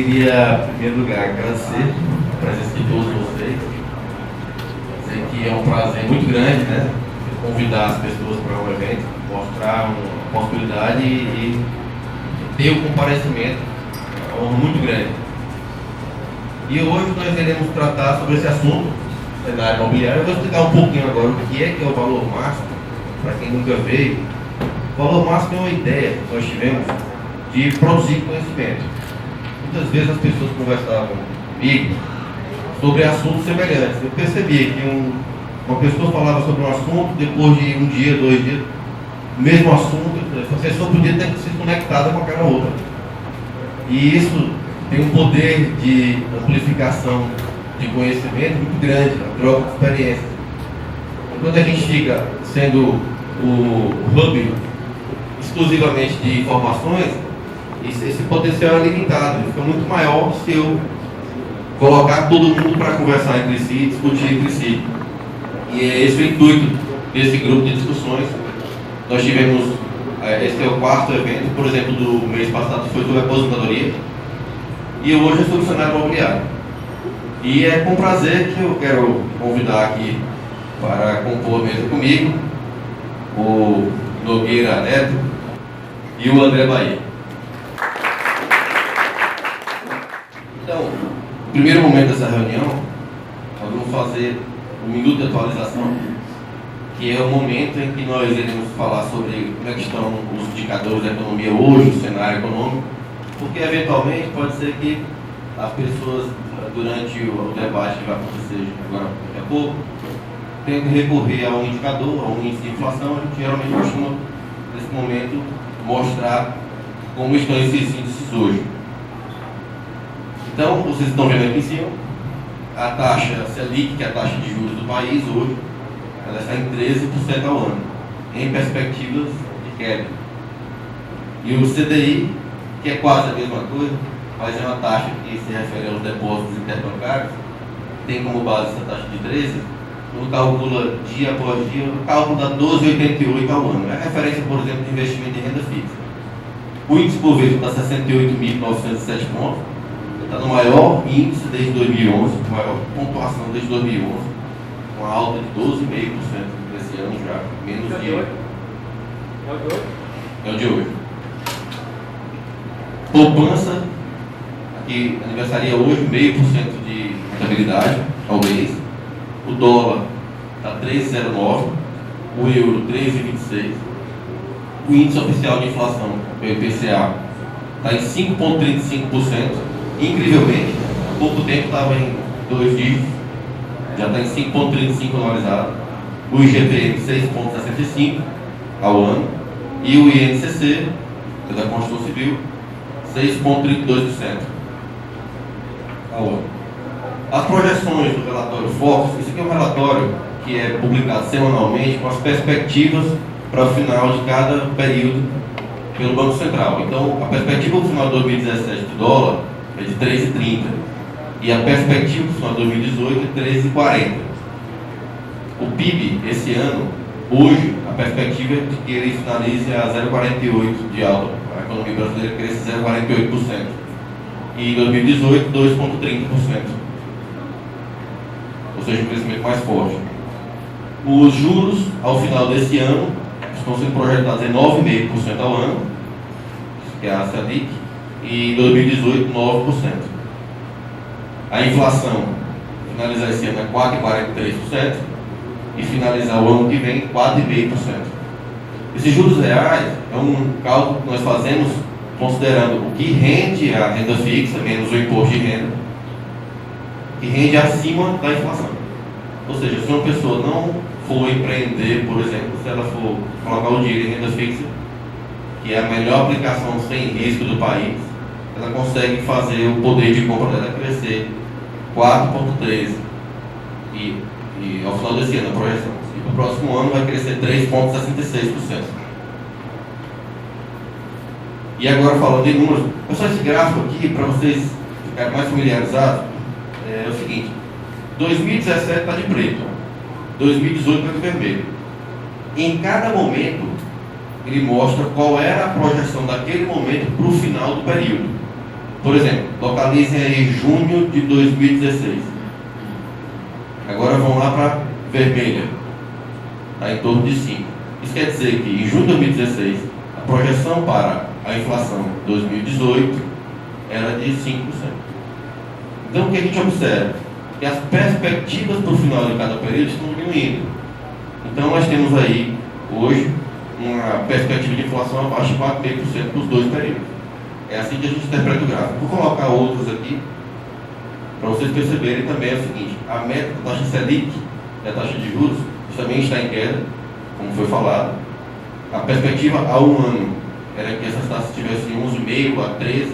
queria, em primeiro lugar, agradecer a presença de todos vocês. Dizer que é um prazer muito grande, né? Convidar as pessoas para um evento, mostrar uma possibilidade e ter o comparecimento. É uma honra muito grande. E hoje nós iremos tratar sobre esse assunto, cenário imobiliário. Eu vou explicar um pouquinho agora o que é o valor máximo, para quem nunca veio. O valor máximo é uma ideia que nós tivemos de produzir conhecimento. Muitas vezes as pessoas conversavam comigo sobre assuntos semelhantes. Eu percebia que uma pessoa falava sobre um assunto, depois de um dia, 2 dias, o mesmo assunto, a pessoa podia ter que ser conectada com aquela outra. E isso tem um poder de amplificação de conhecimento muito grande, a troca de experiências. Quando a gente fica sendo o hub exclusivamente de informações, esse potencial é limitado, ele fica muito maior se eu colocar todo mundo para conversar entre si, discutir entre si. E é esse o intuito desse grupo de discussões. Nós tivemos, esse é o 4º evento, por exemplo, do mês passado foi sobre aposentadoria, e hoje é sobre o cenário imobiliário. E é com prazer que eu quero convidar aqui para compor a mesa comigo o Nogueira Neto e o André Bahia. Então, no primeiro momento dessa reunião, nós vamos fazer um minuto de atualização, que é o momento em que nós iremos falar sobre como é que estão os indicadores da economia hoje, o cenário econômico, porque eventualmente pode ser que as pessoas, durante o debate que vai acontecer agora daqui a pouco, tenham que recorrer a um indicador, a um índice de inflação. A gente geralmente costuma, nesse momento, mostrar como estão esses índices hoje. Então, vocês estão vendo aqui em cima, a taxa Selic, que é a taxa de juros do país hoje, ela está em 13% ao ano, em perspectivas de queda. E o CDI, que é quase a mesma coisa, mas é uma taxa que se refere aos depósitos interbancários, tem como base essa taxa de 13, quando calcula dia após dia, o cálculo dá 12,88 ao ano. É a referência, por exemplo, de investimento em renda fixa. O índice Bovespa está 68.907 pontos, está no maior índice desde 2011, maior pontuação desde 2011, com uma alta de 12,5% nesse ano já, menos de... É o de hoje. Poupança, aqui aniversaria hoje 0,5% de rentabilidade ao mês. O dólar está 3,09, o euro 3,26. O índice oficial de inflação, o IPCA, está em 5,35%. Incrivelmente, há pouco tempo estava em 2 dígitos, já está em 5,35% anualizado. O IGPM 6,65% ao ano. E o INCC, que é da Construção Civil, 6,32% ao ano. As projeções do relatório Focus, esse aqui é um relatório que é publicado semanalmente com as perspectivas para o final de cada período pelo Banco Central. Então, a perspectiva para o final de 2017 do dólar é de 3,30 e a perspectiva para o final de 2018 é 13,40. O PIB esse ano, hoje, a perspectiva é de que ele finalize a 0,48 de alta. A economia brasileira cresce 0,48%. E em 2018, 2,30%. Ou seja, um crescimento mais forte. Os juros, ao final desse ano, estão sendo projetados em 9,5% ao ano, que é a Selic, e em 2018, 9%. A inflação, finalizar esse ano é 4,43%, e finalizar o ano que vem, 4,5%. Esses juros reais é um cálculo que nós fazemos considerando o que rende a renda fixa, menos o imposto de renda, que rende acima da inflação. Ou seja, se uma pessoa não for empreender, por exemplo, se ela for colocar o dinheiro em renda fixa, que é a melhor aplicação sem risco do país, ela consegue fazer o poder de compra dela crescer 4,13%. E ao final desse ano, a projeção, e para o próximo ano vai crescer 3,66%. E agora, falando de números, pessoal, esse gráfico aqui, para vocês ficarem mais familiarizados, é o seguinte: 2017 está de preto, 2018 está de vermelho. Em cada momento, ele mostra qual era a projeção daquele momento para o final do período. Por exemplo, localizem aí junho de 2016. Agora vão lá para vermelha, está em torno de 5. Isso quer dizer que em junho de 2016, a projeção para a inflação 2018 era de 5%. Então o que a gente observa? Que as perspectivas para o final de cada período estão diminuindo. Então nós temos aí, hoje, uma perspectiva de inflação abaixo de 4,5% dos dois períodos. É assim que a gente interpreta o gráfico. Vou colocar outros aqui, para vocês perceberem também o seguinte: a meta da taxa Selic, a taxa de juros, também está em queda, como foi falado. A perspectiva há um ano era que essas taxas estivessem 11,5% a 13%,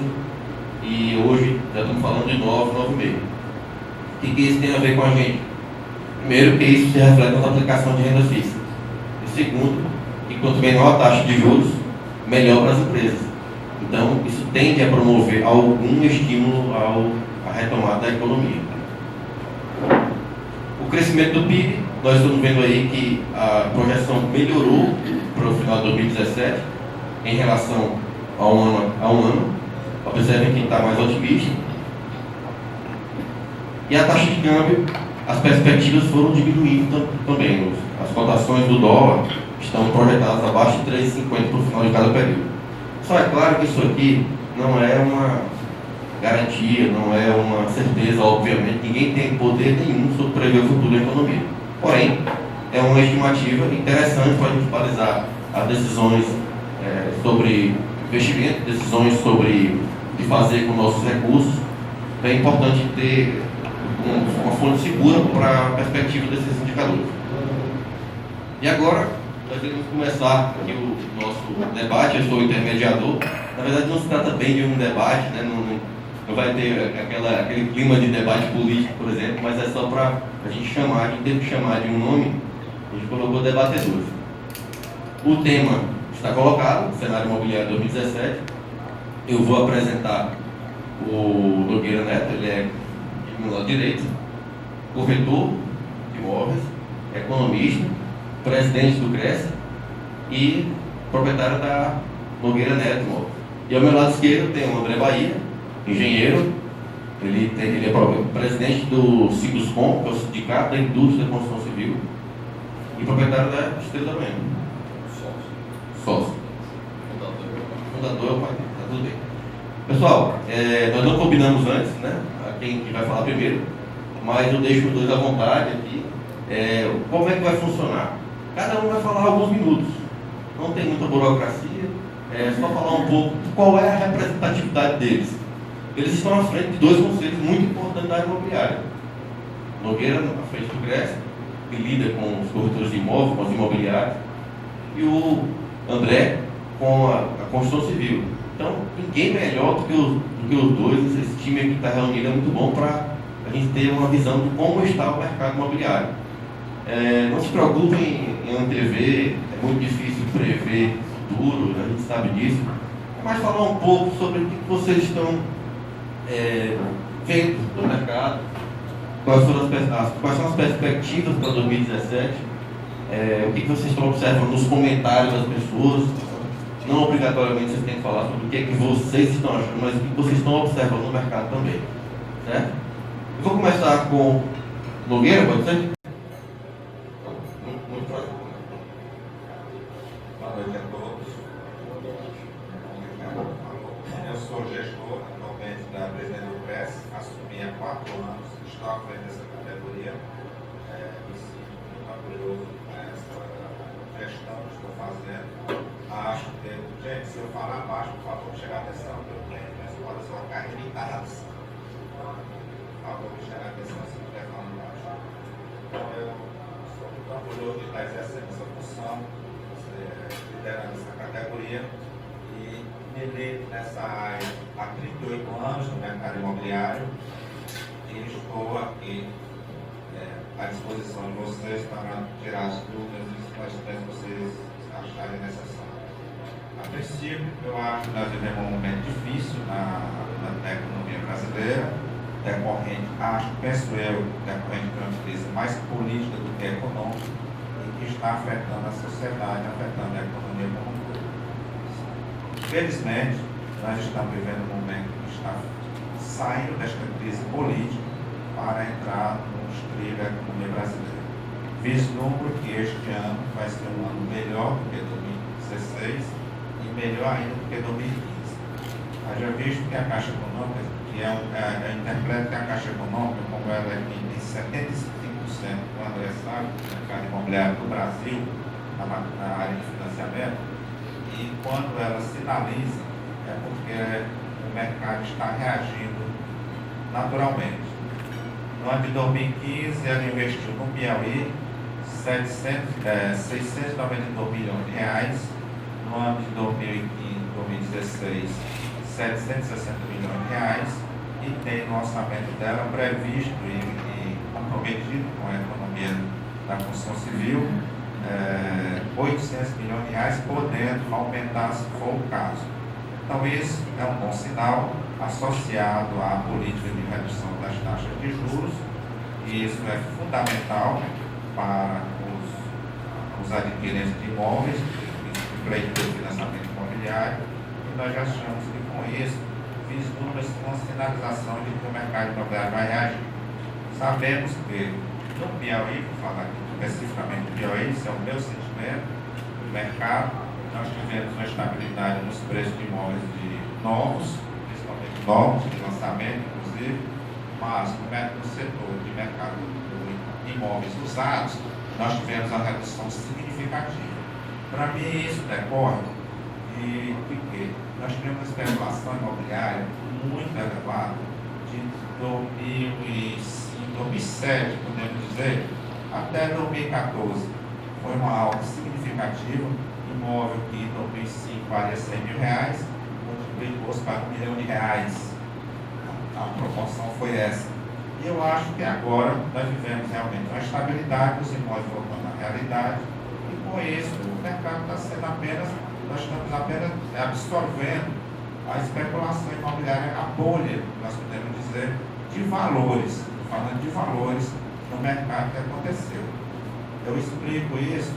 e hoje já estamos falando de 9%, 9,5%. O que isso tem a ver com a gente? Primeiro, que isso se reflete nas aplicações de renda fixa. E segundo, que quanto menor a taxa de juros, melhor para as empresas. Então, isso tende a promover algum estímulo à retomada da economia. O crescimento do PIB, nós estamos vendo aí que a projeção melhorou para o final de 2017 em relação a um ano. Observem quem está mais otimista. E a taxa de câmbio, as perspectivas foram diminuindo também. As cotações do dólar estão projetadas abaixo de 3,50 para o final de cada período. Só é claro que isso aqui não é uma garantia, não é uma certeza, obviamente. Ninguém tem poder nenhum sobre prever o futuro da economia. Porém, é uma estimativa interessante para a gente balizar as decisões sobre investimento, decisões sobre o que fazer com nossos recursos. É importante ter uma fonte segura para a perspectiva desses indicadores. E agora, nós iremos começar aqui o nosso debate. Eu sou o intermediador. Na verdade, não se trata bem de um debate, né? Não vai ter aquele clima de debate político, por exemplo, mas é só para a gente chamar, a gente teve que chamar de um nome, a gente colocou debatedores. O tema está colocado, cenário imobiliário 2017. Eu vou apresentar o Nogueira Neto, ele é do meu lado direito, corretor de imóveis, economista, presidente do CRES e proprietário da Nogueira Neto Imóveis. E ao meu lado esquerdo tem o André Bahia, engenheiro, ele é presidente do Sinduscom, que é o Sindicato da Indústria da Construção Civil, e proprietário da Estrela da Manhã. Sócio. Fundador é o pai dele, tá tudo bem. Pessoal, nós não combinamos antes, né? Quem vai falar primeiro, mas eu deixo os dois à vontade aqui. Como é que vai funcionar? Cada um vai falar alguns minutos. Não tem muita burocracia, é só falar um pouco de qual é a representatividade deles. Eles estão à frente de dois conselhos muito importantes da área imobiliária. Nogueira, à frente do CRES, que lida com os corretores de imóveis, com os imobiliários, e o André com a construção civil. Então, ninguém melhor do que os dois. Esse time aqui que está reunido é muito bom para a gente ter uma visão de como está o mercado imobiliário. Não se preocupem em antever, é muito difícil prever o futuro, a gente sabe disso. Mas falar um pouco sobre o que vocês estão vendo no mercado, quais são as perspectivas para 2017, o que vocês estão observando nos comentários das pessoas. Não obrigatoriamente vocês têm que falar sobre o que é que vocês estão achando, mas o que vocês estão observando no mercado também. Certo? Eu vou começar com Nogueira, pode ser? Boa noite a todos. Eu sou gestor atualmente da presidente do CRES, assumi há 4 anos, estou à frente dessa categoria. Me sinto muito orgulhoso com essa gestão que estou fazendo. Acho que, gente, se eu falar baixo, por favor, chegar a atenção, que eu tenho minhas palavras vão ficar limitadas. Por favor, chegar a atenção se eu estiver falando baixo. Então, eu sou muito orgulhoso de estar exercendo essa função, liderando essa categoria, e milito nessa área há 38 anos no mercado imobiliário, e estou aqui à disposição de vocês para tirar as dúvidas e questões que vocês acharem necessárias. A princípio, eu acho que nós vivemos um momento difícil na economia brasileira, penso eu, decorrente de uma crise mais política do que econômica, e que está afetando a sociedade, afetando a economia como um todo. Felizmente, nós estamos vivendo um momento de está saindo desta crise política para entrar nos trilhos da economia brasileira. Vislumbro que este ano vai ser um ano melhor do que 2016 e melhor ainda do que 2015. Haja visto que a Caixa Econômica, que eu interpreto que a Caixa Econômica, como ela é que tem 75% do André sabe, do mercado imobiliário do Brasil, na área de financiamento, e quando ela sinaliza, é porque o mercado está reagindo naturalmente. No ano de 2015, ela investiu no Piauí 692 milhões de reais. No ano de 2016, 760 milhões de reais. E tem no orçamento dela previsto e comprometido com a economia da construção civil 800 milhões de reais, podendo aumentar se for o caso. Então, isso é um bom sinal associado à política de redução das taxas de juros, e isso é fundamental para os adquirentes de imóveis, de pleito de financiamento imobiliário, e nós já achamos que com isso vislumbra-se uma sinalização de que o mercado imobiliário vai reagir. Sabemos que no Piauí, vou falar aqui especificamente do Piauí, isso é o meu sentimento do mercado, nós tivemos uma estabilidade nos preços de imóveis novos, principalmente novos, de lançamento, inclusive, mas no setor de mercado de imóveis usados, nós tivemos uma redução significativa. Para mim, isso decorre de que nós tivemos uma especulação imobiliária muito elevada de 2007, podemos dizer, até 2014. Foi uma alta significativa. Imóvel que em 2005 valia 100 mil reais, multiplicou-se para R$1 milhão. A proporção foi essa. E eu acho que agora nós vivemos realmente uma estabilidade dos imóveis voltando à realidade, e com isso o mercado está sendo nós estamos apenas absorvendo a especulação imobiliária, a bolha, nós podemos dizer, de valores, falando de valores no mercado que aconteceu. Eu explico isso,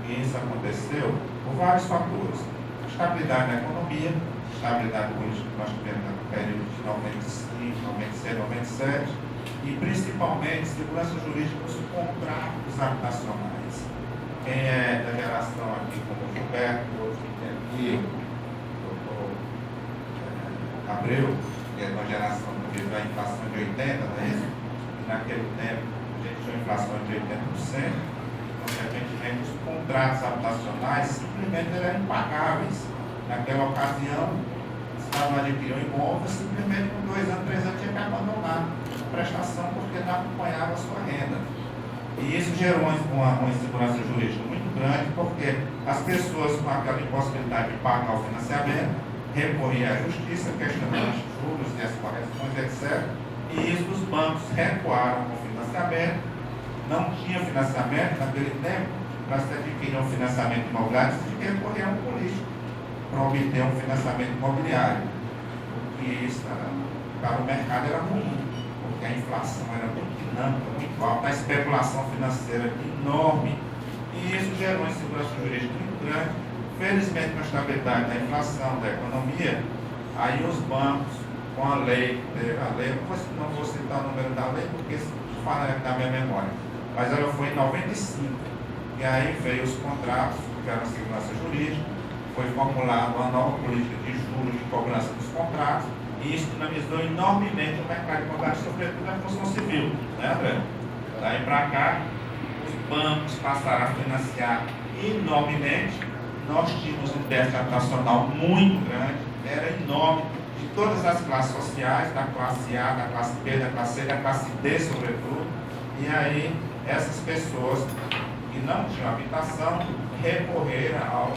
e isso aconteceu por vários fatores. Estabilidade na economia, estabilidade política que nós tivemos no período de 95, 96, 97, e principalmente segurança jurídica nos contratos habitacionais. Quem é da geração aqui, como o Gilberto, outros que tem aqui, o doutor Abreu, que é uma geração que teve a inflação de 80, não é isso? E naquele tempo a gente tinha uma inflação de 80%. Os contratos habitacionais simplesmente eram impagáveis. Naquela ocasião, o cidadão adquiriu um imóvel, simplesmente com 2 anos, 3 anos tinha que abandonar a prestação porque não acompanhava a sua renda. E isso gerou uma insegurança jurídica muito grande, porque as pessoas com aquela impossibilidade de pagar o financiamento recorriam à justiça, questionando os juros e as correções, etc. E isso os bancos recuaram o financiamento. Não tinha financiamento naquele tempo, para se adquirir um financiamento imobiliário, você tinha que recorrer a um político para obter um financiamento imobiliário. Porque isso para o mercado era ruim, porque a inflação era muito dinâmica, muito alta, a especulação financeira enorme, e isso gerou uma insegurança jurídica muito grande. Felizmente, com a estabilidade da inflação, da economia, aí os bancos, com a lei, não vou citar o número da lei, porque isso fala da minha memória, mas ela foi em 95. E aí veio os contratos, que eram segurança jurídica, foi formulada uma nova política de juros de cobrança dos contratos, e isso dinamizou enormemente o mercado imobiliário, sobretudo na construção civil, né, André? Daí para cá, os bancos passaram a financiar enormemente, nós tínhamos um déficit habitacional muito grande, era enorme, de todas as classes sociais, da classe A, da classe B, da classe C, da classe D, sobretudo, e aí essas pessoas que não tinham habitação recorreram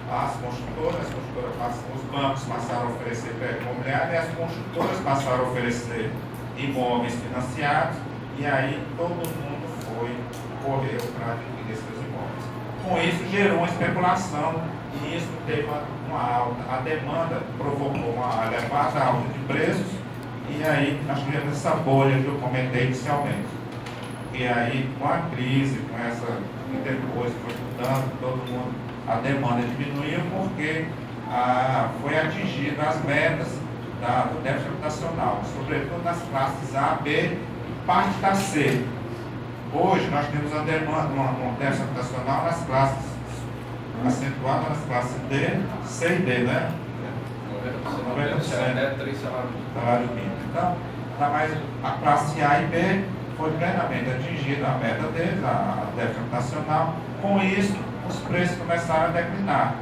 às construtoras, os bancos passaram a oferecer crédito imobiliário e as construtoras passaram a oferecer imóveis financiados, e aí todo mundo correu para adquirir esses imóveis. Com isso gerou uma especulação, e isso teve uma alta, a demanda provocou uma elevada alta de preços, e aí nós tivemos essa bolha que eu comentei inicialmente. E aí, com a crise, com essa, e depois foi mudando, todo mundo, a demanda diminuiu porque foi atingida as metas do déficit habitacional, sobretudo nas classes A, B e parte da C. Hoje nós temos uma demanda, um déficit habitacional nas classes acentuado nas classes D, C e D, né? 90%. É 3 salários. Salário mínimo. Então, mas a classe A e B foi plenamente atingida a meta deles, a déficit habitacional. Com isso, os preços começaram a declinar.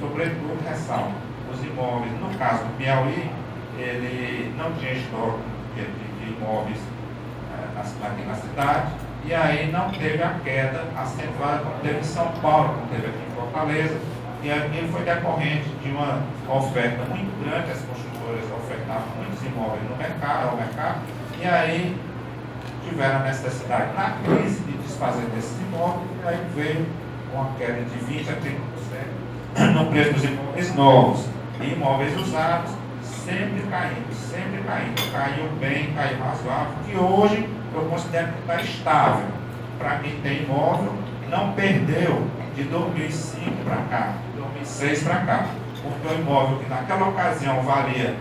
Sobretudo, ressalvo, os imóveis. No caso do Piauí, ele não tinha estoque de imóveis aqui na cidade, e aí não teve a queda acentuada como teve em São Paulo, como teve aqui em Fortaleza, e aquilo foi decorrente de uma oferta muito grande, as construtoras ofertavam muitos imóveis no mercado, e aí tiveram a necessidade, na crise, de desfazer desses imóveis, e aí veio uma queda de 20% a 30% no preço dos imóveis novos. E imóveis usados sempre caindo. Caiu bem, caiu razoável, que hoje eu considero que está estável. Para quem tem imóvel, não perdeu de 2005 para cá, 2006 para cá. Porque o imóvel que naquela ocasião valia,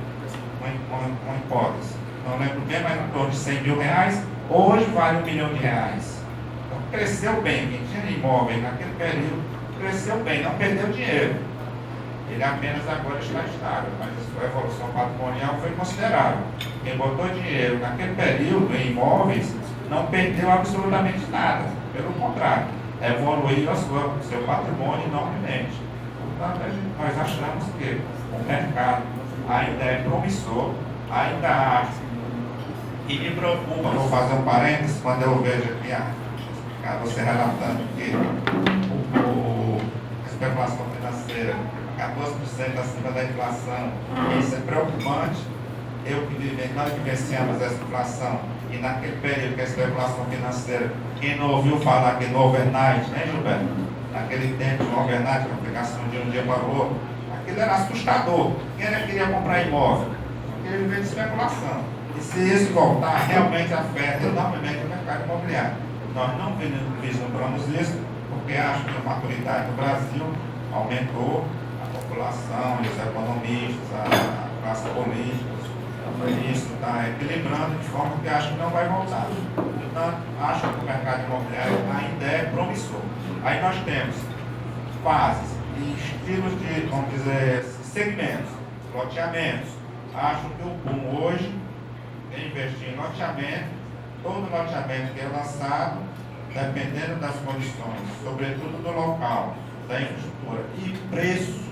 uma hipótese, não lembro bem, mas em torno de 100 mil reais, hoje vale R$1 milhão. Então cresceu bem. Quem tinha imóvel naquele período cresceu bem, não perdeu dinheiro. Ele apenas agora está estável, mas a sua evolução patrimonial foi considerável. Quem botou dinheiro naquele período em imóveis não perdeu absolutamente nada. Pelo contrário, evoluiu o seu patrimônio enormemente. Portanto, nós achamos que o mercado ainda é promissor, ainda acho, e me preocupa, vou fazer um parênteses, quando eu vejo aqui você relatando que a especulação financeira 14% acima da inflação, isso é preocupante. Nós vivenciamos essa inflação, e naquele período que a especulação financeira, quem não ouviu falar que no overnight, né, Gilberto? Naquele tempo, no overnight, a aplicação de um dia para o outro, aquilo era assustador. Quem queria comprar imóvel? Queria viver de especulação. E se isso voltar, realmente afeta enormemente o mercado imobiliário. Nós não vislumbramos isso, porque acho que a maturidade no Brasil aumentou, a população, os economistas, a classe política, isso está equilibrando de forma que acho que não vai voltar. Portanto, acho que o mercado imobiliário ainda é promissor. Aí nós temos fases e estilos de, vamos dizer, segmentos, loteamentos. Acho que o boom hoje é investir em loteamento. Todo loteamento que é lançado, dependendo das condições, sobretudo do local, da infraestrutura e preço,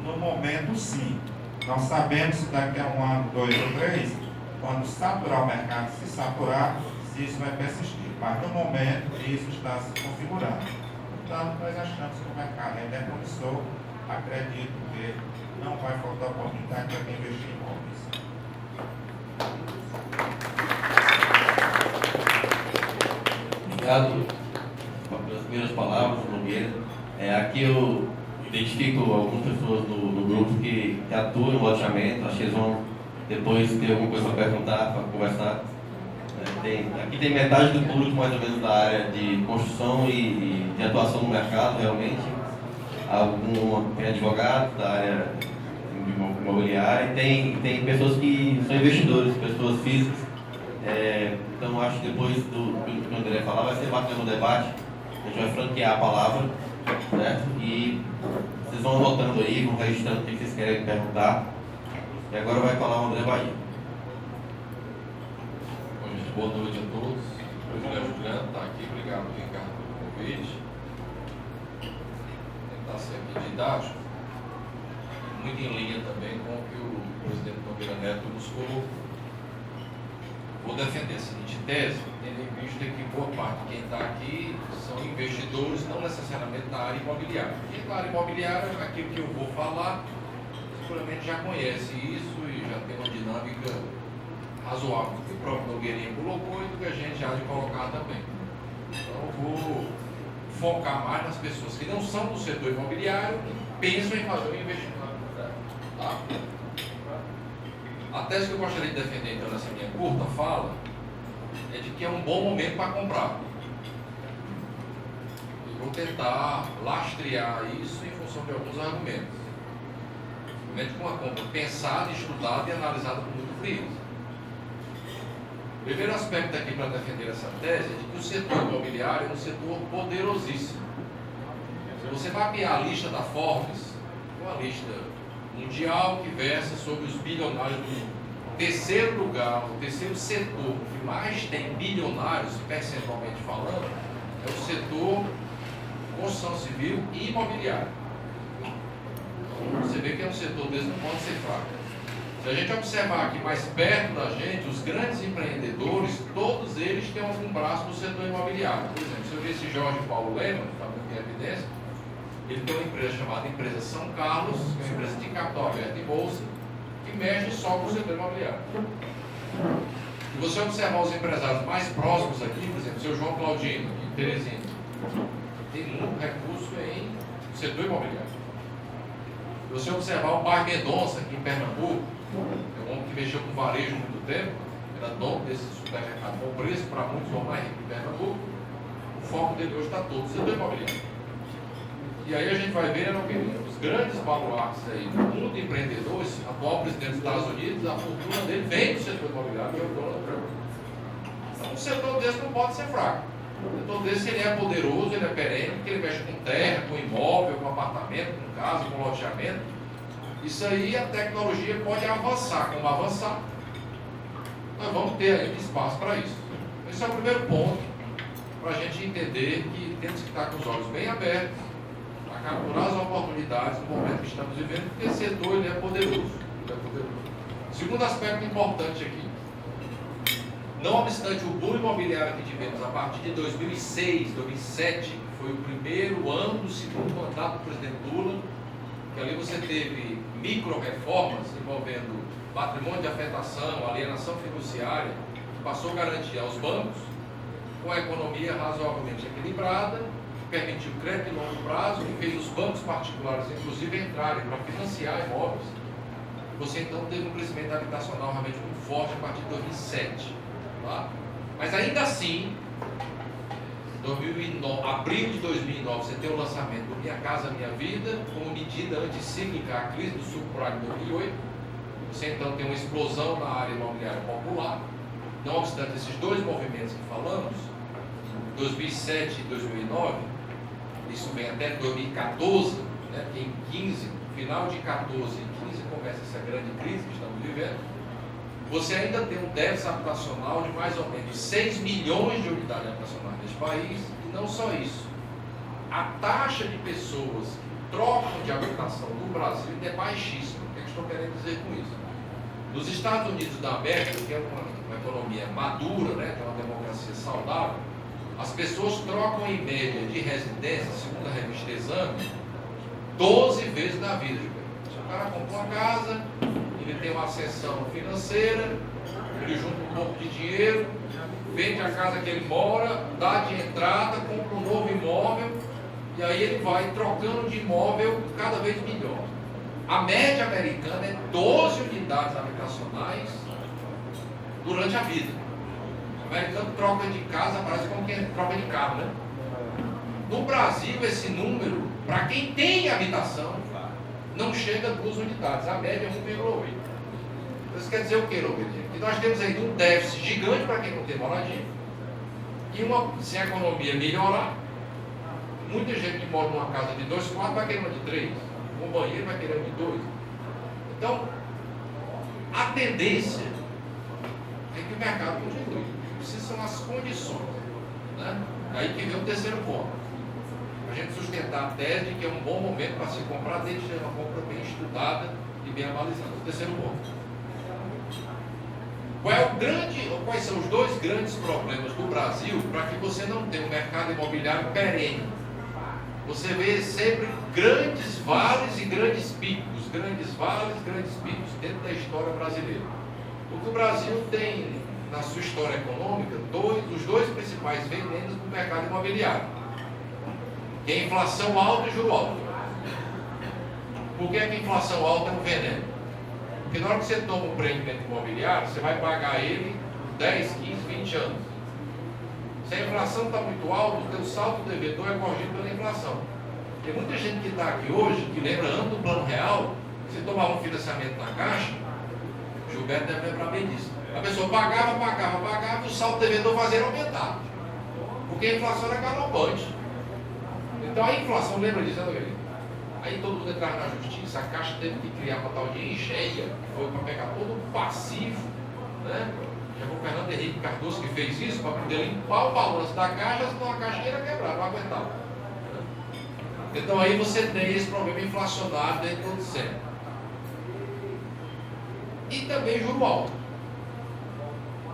no momento sim. Nós sabemos que daqui a 1 ano, 2 ou 3, quando saturar o mercado, se saturar, se isso vai persistir. Mas no momento isso está se configurando. Portanto, nós achamos que o mercado ainda é promissor. Acredito que não vai faltar oportunidade para quem investir em imóveis. Obrigado pelas primeiras palavras, Nogueira. Aqui eu identifico algumas pessoas no grupo que atuam no loteamento. Acho que eles vão depois ter alguma coisa para perguntar, para conversar. Aqui tem metade do público mais ou menos da área de construção e de atuação no mercado, realmente. Tem advogados da área imobiliária e tem pessoas que são investidores, pessoas físicas. Então acho que depois do que o André falar vai ser bacana o debate. A gente vai franquear a palavra, certo? E vocês vão anotando aí, vão registrando o que vocês querem perguntar. E agora vai falar o André Bahia. Bom, gente, boa noite a todos. O José Juliano está aqui, obrigado, Ricardo, pelo convite. Tentar ser aqui didático, muito em linha também com o que o presidente Nogueira Neto buscou. Vou defender a seguinte tese, tendo em vista que boa parte de quem está aqui são investidores, não necessariamente da área imobiliária. Porque na área imobiliária, aquilo que eu vou falar, seguramente já conhece isso e já tem uma dinâmica razoável do que o próprio Nogueirinha colocou e do que a gente já há de colocar também. Então eu vou focar mais nas pessoas que não são do setor imobiliário e pensam em fazer um investimento. Tá? A tese que eu gostaria de defender, então, nessa minha curta fala, é de que é um bom momento para comprar. Eu vou tentar lastrear isso em função de alguns argumentos. obviamente com uma compra pensada, estudada e analisada com muito frieza. O primeiro aspecto aqui para defender essa tese é de que o setor imobiliário é um setor poderosíssimo. Se você mapear a lista da Forbes, uma lista mundial que versa sobre os bilionários do mundo, o terceiro lugar, o terceiro setor que mais tem bilionários, percentualmente falando, é o setor construção civil e imobiliário. Você vê que é um setor desse, não pode ser fraco. Se a gente observar aqui mais perto da gente, os grandes empreendedores, todos eles têm algum braço no setor imobiliário. Por exemplo, se eu ver esse Jorge Paulo Lema, que está muito em evidência, ele tem uma empresa chamada Empresa São Carlos, que é uma empresa de capital aberto e bolsa, que mexe só com o setor imobiliário. Se você observar os empresários mais próximos aqui, por exemplo, o seu João Claudino, aqui em Teresina, tem muito recurso em setor imobiliário. Se você observar o Pai Mendonça, aqui em Pernambuco, é um homem que mexeu com varejo há muito tempo, era dono desse supermercado bom preço para muitos ou mais ricos em Pernambuco, o foco dele hoje está todo no setor imobiliário. E aí a gente vai ver os grandes baluartes aí do mundo empreendedor, esse atual presidente dos Estados Unidos, a fortuna dele vem do setor imobiliário, que é o Donald Trump. Então um setor desse não pode ser fraco. O setor desse ele é poderoso, ele é perene, porque ele mexe com terra, com imóvel, com apartamento, com casa, com loteamento. Isso aí a tecnologia pode avançar. Como avançar, nós vamos ter ainda espaço para isso. Esse é o primeiro ponto para a gente entender que temos que estar com os olhos bem abertos para capturar as oportunidades no momento que estamos vivendo, porque esse setor ele é poderoso. Segundo aspecto importante aqui, não obstante o boom imobiliário que tivemos a partir de 2006, 2007, que foi o primeiro ano do segundo mandato do presidente Lula, que ali você teve micro-reformas envolvendo patrimônio de afetação, alienação fiduciária, que passou a garantir aos bancos, com a economia razoavelmente equilibrada, que permitiu crédito de longo prazo, que fez os bancos particulares, inclusive, entrarem para financiar imóveis. Você então teve um crescimento habitacional realmente muito forte a partir de 2007. Tá? Mas ainda assim, abril de 2009, você tem o lançamento do Minha Casa Minha Vida, como medida anticíclica à crise do subprime de 2008. Você então tem uma explosão na área imobiliária popular. Não obstante esses dois movimentos que falamos, 2007 e 2009, isso vem até 2014, né, que em 15, final de 14 e 15 começa essa grande crise que estamos vivendo. Você ainda tem um déficit habitacional de mais ou menos 6 milhões de unidades habitacionais neste país, e não só isso. A taxa de pessoas que trocam de habitação no Brasil é baixíssima. O que eu estou querendo dizer com isso? Nos Estados Unidos da América, que é uma economia madura, né, que é uma democracia saudável, as pessoas trocam em média de residência, segundo a revista Exame, 12 vezes na vida. Se o cara compra uma casa, ele tem uma ascensão financeira, ele junta um pouco de dinheiro, vende a casa que ele mora, dá de entrada, compra um novo imóvel, e aí ele vai trocando de imóvel cada vez melhor. A média americana é 12 unidades habitacionais durante a vida. O americano troca de casa, parece como quem troca de carro, né? No Brasil, esse número, para quem tem habitação, não chega a 2 unidades, a média é 1,8. Isso quer dizer o que, Lobelinha? Que nós temos ainda um déficit gigante para quem não tem moradia, e se a economia melhorar, muita gente que mora numa casa de 2 quartos vai querer uma de 3, um banheiro vai querer uma de 2. Então, a tendência é que o mercado continue. Precisam as condições, né? Aí que vem o terceiro ponto. A gente sustentar a tese de que é um bom momento para se comprar, desde que seja uma compra bem estudada e bem analisada. O terceiro ponto. Quais são os 2 grandes problemas do Brasil para que você não tenha um mercado imobiliário perene? Você vê sempre grandes vales e grandes picos, grandes vales, grandes picos dentro da história brasileira. Porque o Brasil tem, na sua história econômica, os dois principais venenos do mercado imobiliário, que é inflação alta e juro alto. Por que a inflação alta é um veneno? Porque na hora que você toma um empreendimento imobiliário, você vai pagar ele 10, 15, 20 anos. Se a inflação está muito alta, o teu saldo devedor é corrigido pela inflação. Tem muita gente que está aqui hoje, que lembra antes do Plano Real, Você tomava um financiamento na Caixa, Gilberto deve lembrar bem disso. A pessoa pagava, e o saldo devedor fazia aumentar. Porque a inflação era galopante. Então a inflação, lembra disso, né? Aí todo mundo entrava na justiça, a Caixa teve que criar uma tal de engenha, que foi para pegar todo o passivo, né? Já foi o Fernando Henrique Cardoso que fez isso, para poder limpar o balanço da Caixa, senão a Caixa ia quebrar, não aguentava. Então aí você tem esse problema inflacionário dentro do centro. E também juro alto.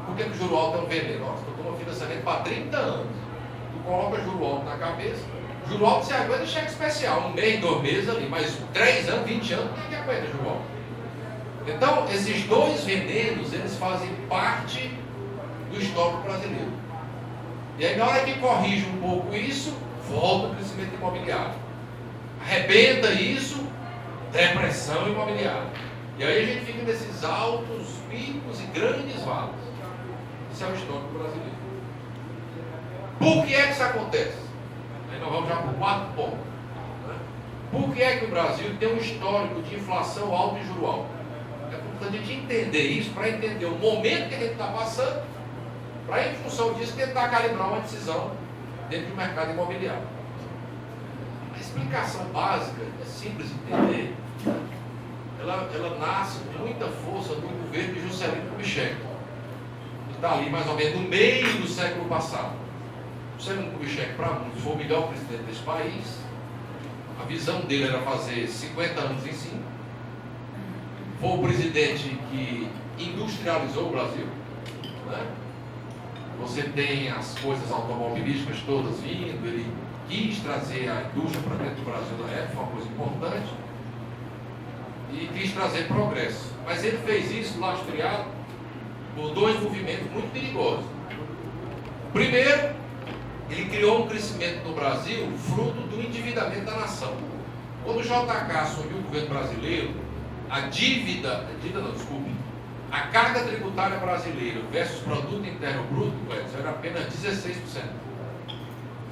Por que o juro alto é um veneno? Você toma financiamento para 30 anos. Tu coloca juro alto na cabeça. Juro alto você aguenta cheque especial. 1 mês, 2 meses ali. Mas 3 anos, 20 anos, quem é que aguenta juro alto? Então, esses dois venenos, eles fazem parte do histórico brasileiro. E aí, na hora que corrige um pouco isso, volta o crescimento imobiliário. Arrebenta isso, depressão imobiliária. E aí a gente fica nesses altos picos e grandes vales. Isso é o histórico brasileiro. Por que é que isso acontece? Aí nós vamos já para o 4 pontos. Né? Por que é que o Brasil tem um histórico de inflação alta e juro alto? É importante a gente entender isso para entender o momento que a gente está passando, para em função disso tentar calibrar uma decisão dentro do mercado imobiliário. A explicação básica é simples de entender. Ela nasce com muita força do governo de Juscelino Kubitschek, que está ali mais ou menos no meio do século passado. Juscelino Kubitschek, para muitos, foi o melhor presidente desse país. A visão dele era fazer 50 anos em 5. Foi o presidente que industrializou o Brasil. Né? Você tem as coisas automobilísticas todas vindo, ele quis trazer a indústria para dentro do Brasil na época, uma coisa importante. E quis trazer progresso. Mas ele fez isso lastreado por 2 movimentos muito perigosos. Primeiro, ele criou um crescimento no Brasil fruto do endividamento da nação. Quando o JK assumiu o governo brasileiro, a carga tributária brasileira versus produto interno bruto, era apenas 16%.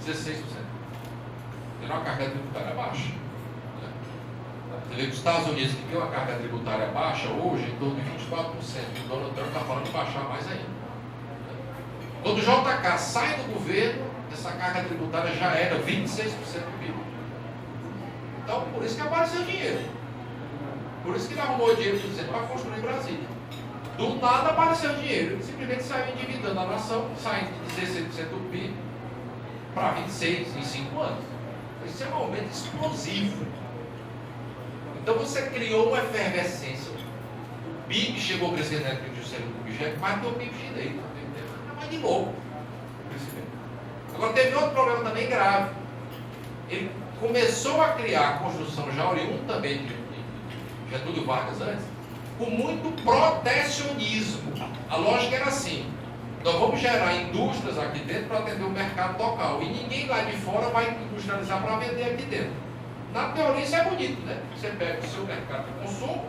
16%. Era uma carga tributária baixa. Você vê que os Estados Unidos, que tem uma carga tributária baixa, hoje em torno de 24%, e o Donald Trump está falando de baixar mais ainda. Quando o JK sai do governo, essa carga tributária já era 26% do PIB. Então, por isso que apareceu dinheiro. Por isso que ele arrumou dinheiro para construir Brasília. Do nada apareceu dinheiro. Ele simplesmente saiu endividando a nação, saindo de 16% do PIB para 26% em 5 anos. Isso é um aumento explosivo. Então você criou uma efervescência. O PIB chegou a crescer na época de Juscelino Kubitschek, mas deu o PIB chinês. Mas de novo, o crescimento. Agora teve outro problema também grave. Ele começou a criar a construção, já oriundo também de Getúlio Vargas antes, com muito protecionismo. A lógica era assim: nós vamos gerar indústrias aqui dentro para atender o mercado local. E ninguém lá de fora vai industrializar para vender aqui dentro. Na teoria isso é bonito, né? Você pega o seu mercado de consumo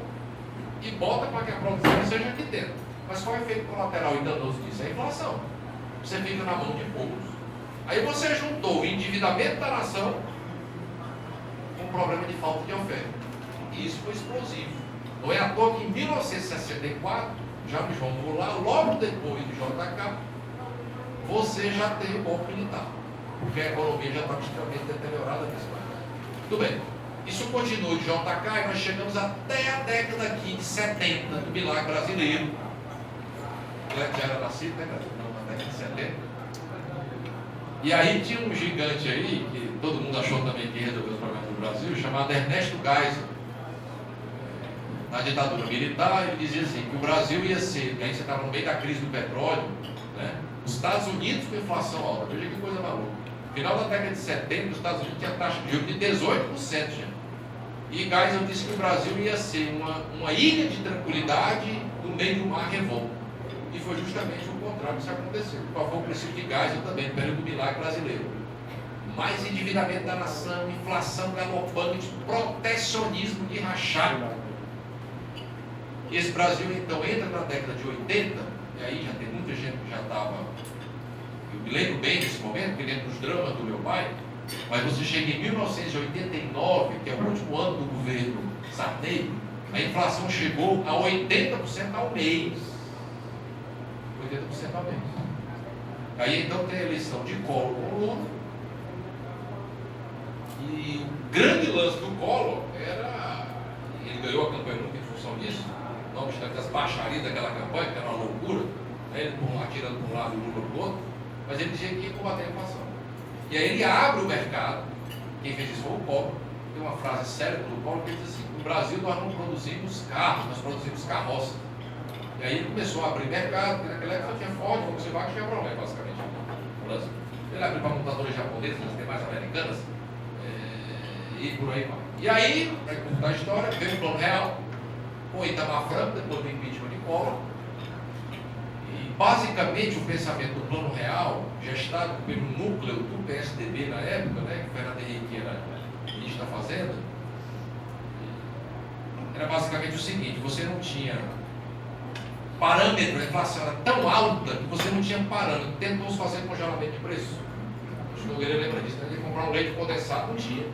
e bota para que a produção seja aqui dentro. Mas qual é o efeito colateral e danoso disso? É a inflação. Você fica na mão de poucos. Aí você juntou o endividamento da nação com o problema de falta de oferta. E isso foi explosivo. Não é à toa que em 1964, já no João Goulart, logo depois do JK, você já tem o golpe militar. Porque a economia já estava extremamente deteriorada nesse país. Tudo bem, isso continua de JK e nós chegamos até a década aqui de 70 do milagre brasileiro. Já era nascido, né? Na década de 70. E aí tinha um gigante aí, que todo mundo achou também que resolveu os problemas do Brasil, chamado Ernesto Geisel. Na ditadura militar, ele dizia assim, que o Brasil ia ser, e aí você estava no meio da crise do petróleo, né? Os Estados Unidos com inflação alta, veja que coisa maluca. No final da década de 70, os Estados Unidos tinha taxa de juros de 18%. Já. E Geisel disse que o Brasil ia ser uma ilha de tranquilidade no meio do mar revolto. E foi justamente o contrário que isso aconteceu. Qual foi o princípio de Geisel também, no período do milagre brasileiro? Mais endividamento da nação, inflação galopante, protecionismo de rachar. E esse Brasil, então, entra na década de 80, e aí já tem muita gente que já estava... Eu me lembro bem desse momento, me lembro dos dramas do meu pai, mas você chega em 1989, que é o último ano do governo Sarney, A inflação chegou a 80% ao mês. 80% ao mês. Aí então tem a eleição de Collor com Lula. E o grande lance do Collor era... Ele ganhou a campanha muito em função disso. Não obstante as baixarias daquela campanha, que era uma loucura. Ele atirando para um lado e o Lula para o outro. Mas ele dizia que ia combater a inflação. E aí ele abre o mercado. Quem fez isso foi o Collor. Tem uma frase séria do Collor que diz assim: no Brasil nós não produzimos carros, nós produzimos carroça. E aí ele começou a abrir mercado, porque naquela época tinha Ford, Volkswagen, tinha Chevrolet, basicamente, no Brasil. Ele abriu para montadoras japonesas, as demais americanas, e por aí vai. E aí, para contar a história, veio o Plano Real, com Itamar Franco, depois do impeachment de Collor. E basicamente o pensamento do Plano Real, gestado pelo núcleo do PSDB na época, né, que o Fernando Henrique era ministro da Fazenda, era basicamente o seguinte: você não tinha parâmetro, a inflação era tão alta que você não tinha parâmetro. Tentou-se fazer congelamento de preço. Acho que o Nogueira lembra disso, né? Ele comprar um leite condensado, não tinha.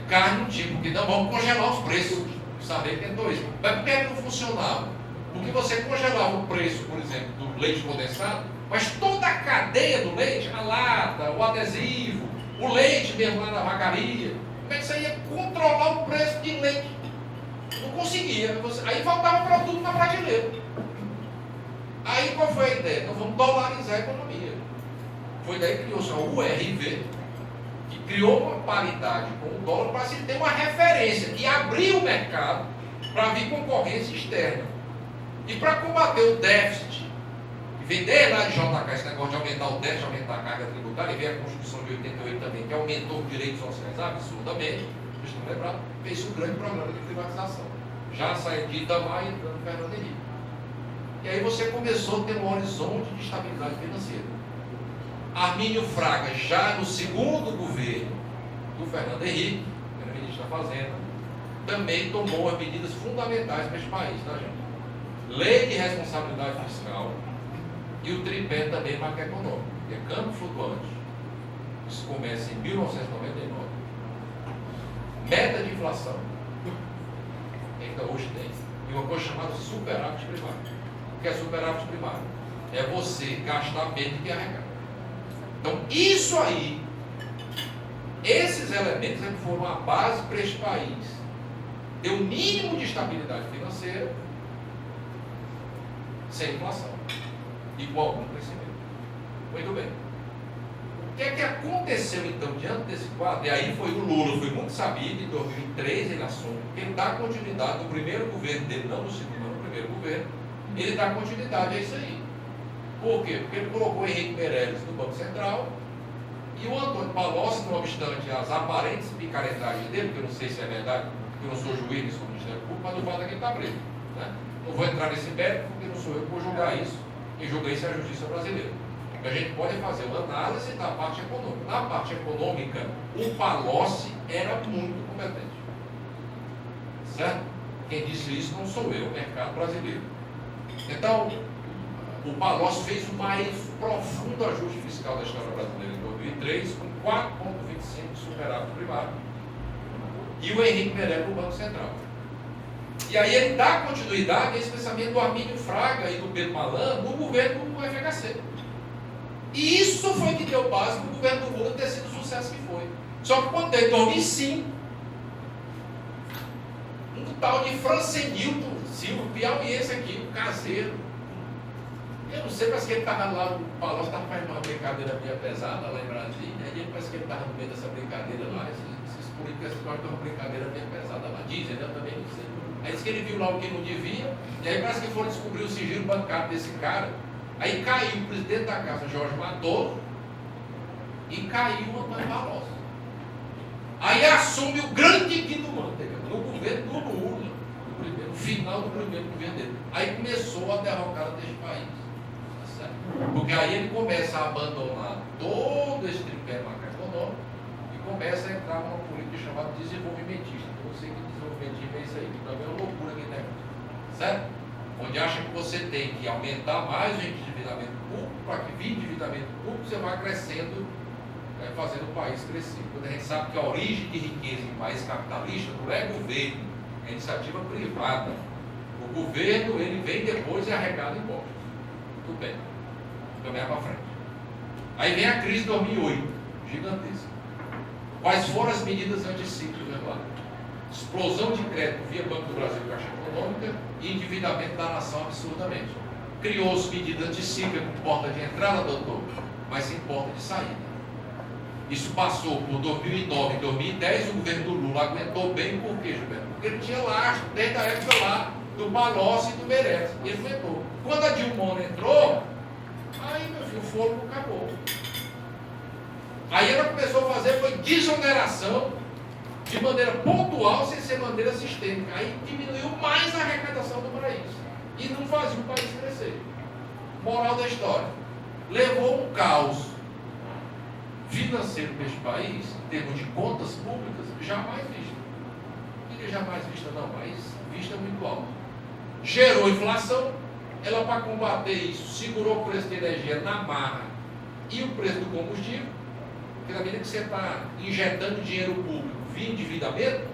Carne não tinha, porque não, vamos congelar os preços. Saber tentou isso. Mas por que não funcionava? Porque você congelava o preço, por exemplo, do leite condensado, mas toda a cadeia do leite, a lata, o adesivo, o leite mesmo lá na vacaria, como é que você ia controlar o preço de leite? Não conseguia. Aí faltava produto na prateleira. Aí qual foi a ideia? Então vamos dolarizar a economia. Foi daí que criou-se a URV, que criou uma paridade com o dólar para se ter uma referência e abrir o mercado para vir concorrência externa. E para combater o déficit, e vem desde lá de JK, esse negócio de aumentar o déficit, aumentar a carga tributária, e vem a Constituição de 88 também, que aumentou os direitos sociais absurdamente, vocês estão lembrados, fez um grande programa de privatização. Já saiu de Itamar e entrando no Fernando Henrique. E aí você começou a ter um horizonte de estabilidade financeira. Armínio Fraga, já no segundo governo do Fernando Henrique, que era ministro da Fazenda, também tomou as medidas fundamentais para este país, tá, gente? Lei de responsabilidade fiscal e o tripé também macroeconômico, que é câmbio flutuante. Isso começa em 1999. Meta de inflação, que ainda hoje tem, e uma coisa chamada superávit primário. O que é superávit primário? É você gastar menos que arrecadar. Então, isso aí, esses elementos é que foram a base para este país ter o mínimo de estabilidade financeira sem inflação e com algum crescimento. Muito bem. O que é que aconteceu então diante desse quadro? E aí foi o Lula, foi muito sabido, em 2003 ele assume, ele dá continuidade no primeiro governo dele, não no segundo, não no primeiro governo, ele dá continuidade a isso aí. Por quê? Porque ele colocou o Henrique Meirelles no Banco Central e o Antônio Palocci, não obstante as aparentes picaretagens dele, que eu não sei se é verdade, porque eu não sou juiz, não sou Ministério Público, mas o fato é que ele está preso. Né? Não vou entrar nesse mérito, porque não sou eu que vou julgar isso, quem julga isso é a justiça brasileira. A gente pode fazer uma análise da parte econômica. Na parte econômica, o Palocci era muito competente. Certo? Quem disse isso não sou eu, o mercado brasileiro. Então, o Palocci fez o mais profundo ajuste fiscal da história brasileira em 2003, com 4,25% de superávit primário. E o Henrique Meirelles no Banco Central. E aí ele dá continuidade a esse pensamento do Armínio Fraga e do Pedro Malan no governo do FHC. E isso foi que deu base para o governo do Lula ter sido o sucesso que foi. Só que quando em 2005, um tal de Francenilton Silva, piauiense aqui, o caseiro. Eu não sei, parece que ele estava lá, o Palocci estava fazendo uma brincadeira meio pesada lá em Brasília, e ele parece que ele estava no meio dessa brincadeira lá, esses políticos gostam de uma brincadeira meio pesada lá, dizem, eu também não sei. Aí disse que ele viu lá o que não devia, e aí parece que foram descobrir o sigilo bancário desse cara. Aí caiu o presidente da casa, Jorge Matoso, e caiu o Antônio Palocci. Aí assume o grande Guido Mantega, no governo do Lula, no final do primeiro governo dele. Aí começou a derrocada deste país. Tá certo? Porque aí ele começa a abandonar todo esse tripé macroeconômico e começa a entrar numa política chamada desenvolvimentista. Eu não sei que desenvolvimentismo é isso aí, que também é uma loucura que tem. Certo? Onde acha que você tem que aumentar mais o endividamento público, para que via endividamento público você vai crescendo, fazendo o país crescer. Quando a gente sabe que a origem de riqueza em um país capitalista não é governo, é iniciativa privada. O governo, ele vem depois e arrecada impostos. Tudo bem. Caminhar para frente. Aí vem a crise de 2008, gigantesca. Quais foram as medidas anticíclicas lá? Explosão de crédito via Banco do Brasil e Caixa Econômica e endividamento da nação absurdamente. Criou-se medida anticíclica com porta de entrada, doutor, mas sem porta de saída. Isso passou por 2009 e 2010, o governo do Lula aguentou bem, por quê, Gilberto? Porque ele tinha lastro, desde a época lá do Palocci e do Meirelles, e ele aguentou. Quando a Dilma entrou, aí, meu filho, o fogo acabou. Aí ela começou a fazer, foi desoneração, de maneira pontual, sem ser maneira sistêmica. Aí diminuiu mais a arrecadação do país. E não fazia o país crescer. Moral da história. Levou um caos financeiro para este país, em termos de contas públicas, jamais vista. Não diria jamais vista não, mas vista muito alta. Gerou inflação, ela para combater isso, segurou o preço de energia na marra e o preço do combustível, porque na medida que você está injetando dinheiro público via endividamento,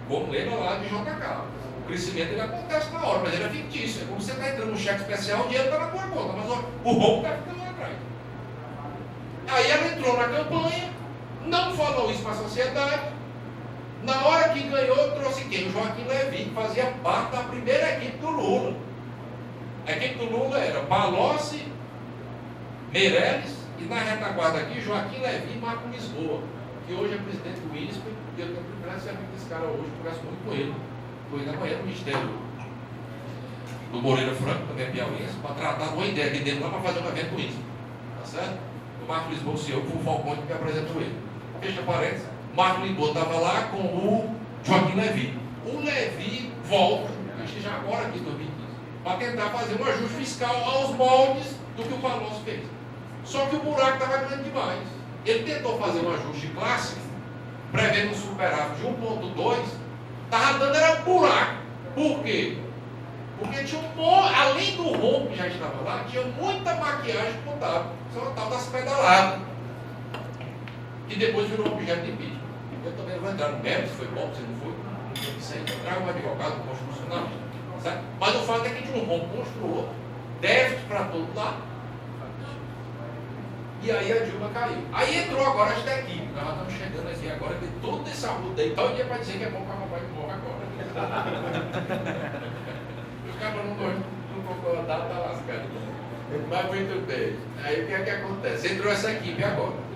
como lembra lá de JK, o crescimento ele acontece na hora, mas ele é fictício, é como você está entrando num cheque especial, o dinheiro está na tua conta, mas o roubo está ficando lá atrás. Aí ela entrou na campanha, não falou isso para a sociedade. Na hora que ganhou, trouxe quem? O Joaquim Levy, que fazia parte da primeira equipe do Lula. A equipe do Lula era Palocci, Meirelles e na retaguarda aqui, Joaquim Levy e Marco Lisboa, que hoje é presidente do INSPE, e eu tenho o privilégio de ser amigo desse cara hoje, converso muito com ele. Estou indo amanhã no Ministério do Moreira Franco, também é piauiense, para tratar de uma ideia aqui dentro lá para fazer um evento do INSPE. Tá certo? O Marco Lisboa, o senhor, foi o Falcone que me apresentou ele. Fecha parênteses. Marco Lisboa estava lá com o Joaquim Levy. O Levy volta, acho que já agora aqui em 2015, para tentar fazer um ajuste fiscal aos moldes do que o Palocci fez. Só que o buraco estava grande demais. Ele tentou fazer um ajuste clássico, prevendo um superávit de 1,2, estava dando era um buraco. Por quê? Porque tinha além do rombo que já estava lá, tinha muita maquiagem contábil. Isso é uma tal das pedaladas, que depois virou objeto de impeachment. Eu também não vou entrar no mérito, se foi bom, se não foi, não tem que ser. Traga um advogado constitucionalista. Certo? Mas o fato é que tinha um rombo monstruoso, déficit para todo lado. E aí a Dilma caiu. Aí entrou agora esta equipe. Nós estamos chegando aqui agora, que todo esse arrudo aí, todo dia para dizer que é bom para a que morre agora. Os caras não concordar, está lascado. Mas muito bem. Aí o que é que acontece? Entrou essa equipe agora.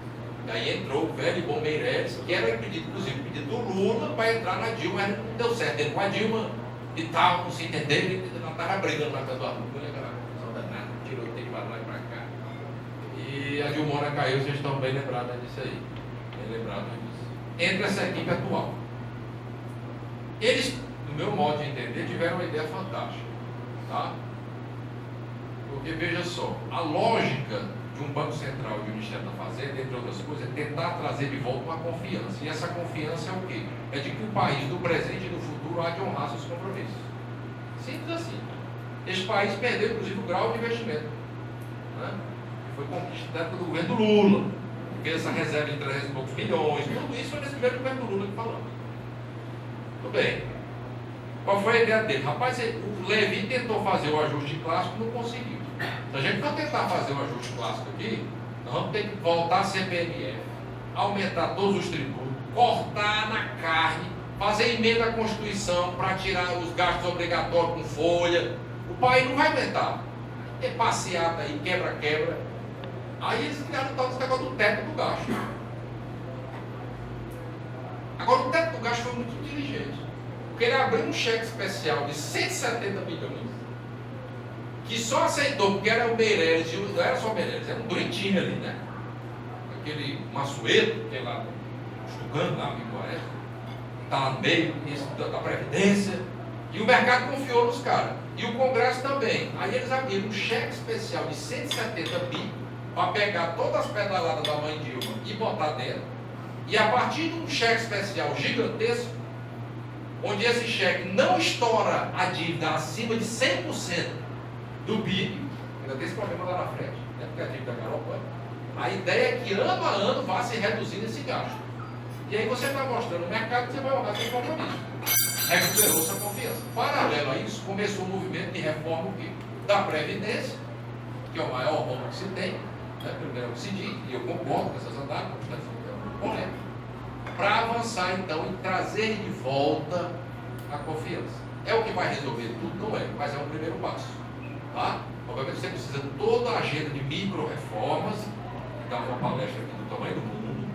Aí entrou o velho e bom Meirelles, que era pedido, inclusive, pedido do Lula para entrar na Dilma, mas não deu certo. Ele com a Dilma e tal, não se entenderam, ele não estava brigando na casa do Arruda, aquela confusão danada, tirou o tempo para lá e para cá. E a Dilmona caiu, vocês estão bem lembrados disso aí. Bem lembrados disso. Entra essa equipe atual. Eles, no meu modo de entender, tiveram uma ideia fantástica. Tá? Porque veja só, a lógica de um Banco Central e do Ministério da Fazenda, entre outras coisas, é tentar trazer de volta uma confiança. E essa confiança é o quê? É de que o país, no presente e no futuro, há de honrar seus compromissos. Simples assim. Este país perdeu, inclusive, o grau de investimento. Né? Foi conquistado pelo governo do Lula. Porque essa reserva de 300 e poucos milhões, tudo isso foi nesse primeiro governo do Lula que falamos. Tudo bem. Qual foi a ideia dele? Rapaz, o Levy tentou fazer o ajuste clássico e não conseguiu. Se a gente for tentar fazer um ajuste clássico aqui, nós vamos ter que voltar a CPMF, aumentar todos os tributos, cortar na carne, fazer emenda à Constituição para tirar os gastos obrigatórios com folha. O país não vai aguentar. Tem passeata aí, quebra-quebra. Aí eles criaram o tal desse negócio do teto do gasto. Agora, o teto do gasto foi muito inteligente. Porque ele abriu um cheque especial de 170 bilhões, que só aceitou porque era o Meirelles, não era só o Meirelles, era um bonitinho ali, né? Aquele Massueto, que é lá, Tucano, lá, está lá no meio, da Previdência, e o mercado confiou nos caras, e o Congresso também. Aí eles abriram um cheque especial de 170 bi, para pegar todas as pedaladas da mãe Dilma e botar dentro, e a partir de um cheque especial gigantesco, onde esse cheque não estoura a dívida acima de 100% do PIB, ainda tem esse problema lá na frente, né? Porque a dívida galopa. A ideia é que ano a ano vá se reduzindo esse gasto. E aí você está mostrando no mercado que você vai honrar seu compromisso. recuperou-se a confiança. Paralelo a isso, começou o movimento de reforma da Previdência, que é o maior rombo que se tem, né, primeiro é o que se diz, e eu concordo com essas análises, para avançar então em trazer de volta a confiança. É o que vai resolver tudo? Não é, mas é um primeiro passo. Tá? Obviamente você precisa de toda a agenda de micro-reformas, que dá uma palestra aqui do tamanho do mundo,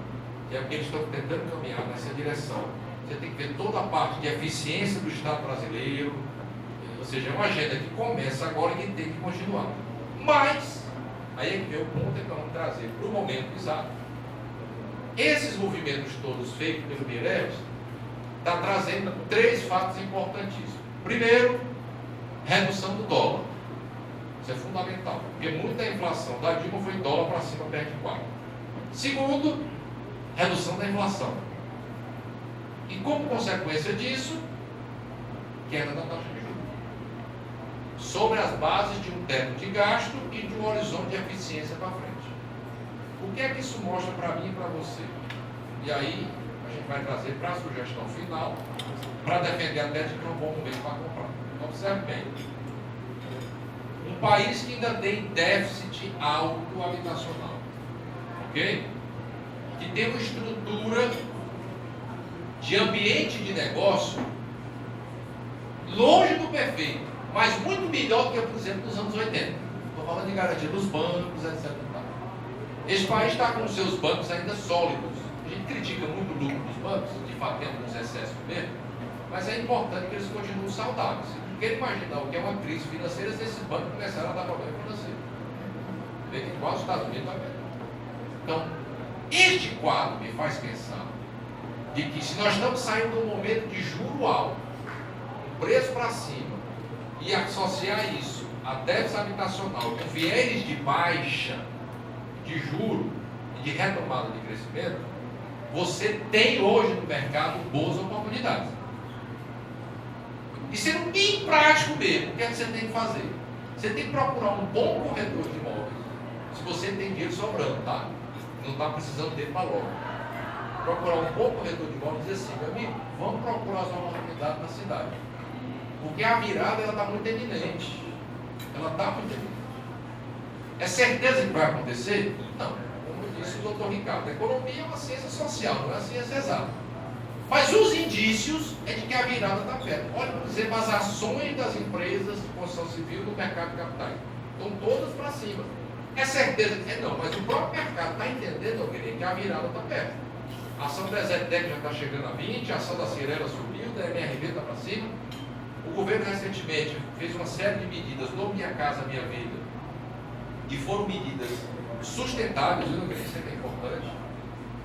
que é porque eles estão tentando caminhar nessa direção. Você tem que ver toda a parte de eficiência do Estado brasileiro, ou seja, é uma agenda que começa agora e que tem que continuar. Mas, aí é que vem o ponto que vamos trazer para o momento exato. Esses movimentos todos feitos pelo Meirelles está trazendo 3 fatos importantíssimos. Primeiro, redução do dólar. Isso é fundamental, porque muita inflação da Dilma foi dólar para cima, perto de 4. Segundo, redução da inflação. E como consequência disso, queda da taxa de juros. Sobre as bases de um teto de gasto e de um horizonte de eficiência para frente. O que é que isso mostra para mim e para você? E aí, a gente vai trazer para a sugestão final, para defender a tese que é um bom momento para comprar. Observe bem. Um país que ainda tem déficit alto habitacional, ok? Que tem uma estrutura de ambiente de negócio longe do perfeito, mas muito melhor do que, por exemplo, nos anos 80. Estou falando de garantia dos bancos, etc. Esse país está com os seus bancos ainda sólidos. A gente critica muito o lucro dos bancos, de fato tem alguns excessos mesmo, mas é importante que eles continuem saudáveis. Porque imaginar o que é uma crise financeira se esses bancos começaram a dar problema financeiro. Vê que igual os Estados Unidos vai ver. Então, este quadro me faz pensar de que se nós estamos saindo de um momento de juro alto, preço para cima, e associar isso a déficit habitacional com viés de baixa de juro e de retomada de crescimento, você tem hoje no mercado boas oportunidades. E sendo bem prático mesmo, o que é que você tem que fazer? Você tem que procurar um bom corretor de imóveis, se você tem dinheiro sobrando, tá? Não está precisando dele para logo. Procurar um bom corretor de imóveis e dizer assim, meu amigo, vamos procurar as oportunidades na cidade. Porque a virada ela está muito eminente. Ela está muito eminente. É certeza que vai acontecer? Não. Como disse o doutor Ricardo, a economia é uma ciência social, não é uma ciência exata. Mas os indícios é de que a virada está perto. Olha, por exemplo, as ações das empresas de construção civil no mercado de capitais. Estão todas para cima. É certeza que não, mas o próprio mercado está entendendo que a virada está perto. A ação da Zetec já está chegando a 20, a ação da Cirela subiu, da MRV está para cima. O governo recentemente fez uma série de medidas no Minha Casa Minha Vida, que foram medidas sustentáveis, viu, isso é bem importante.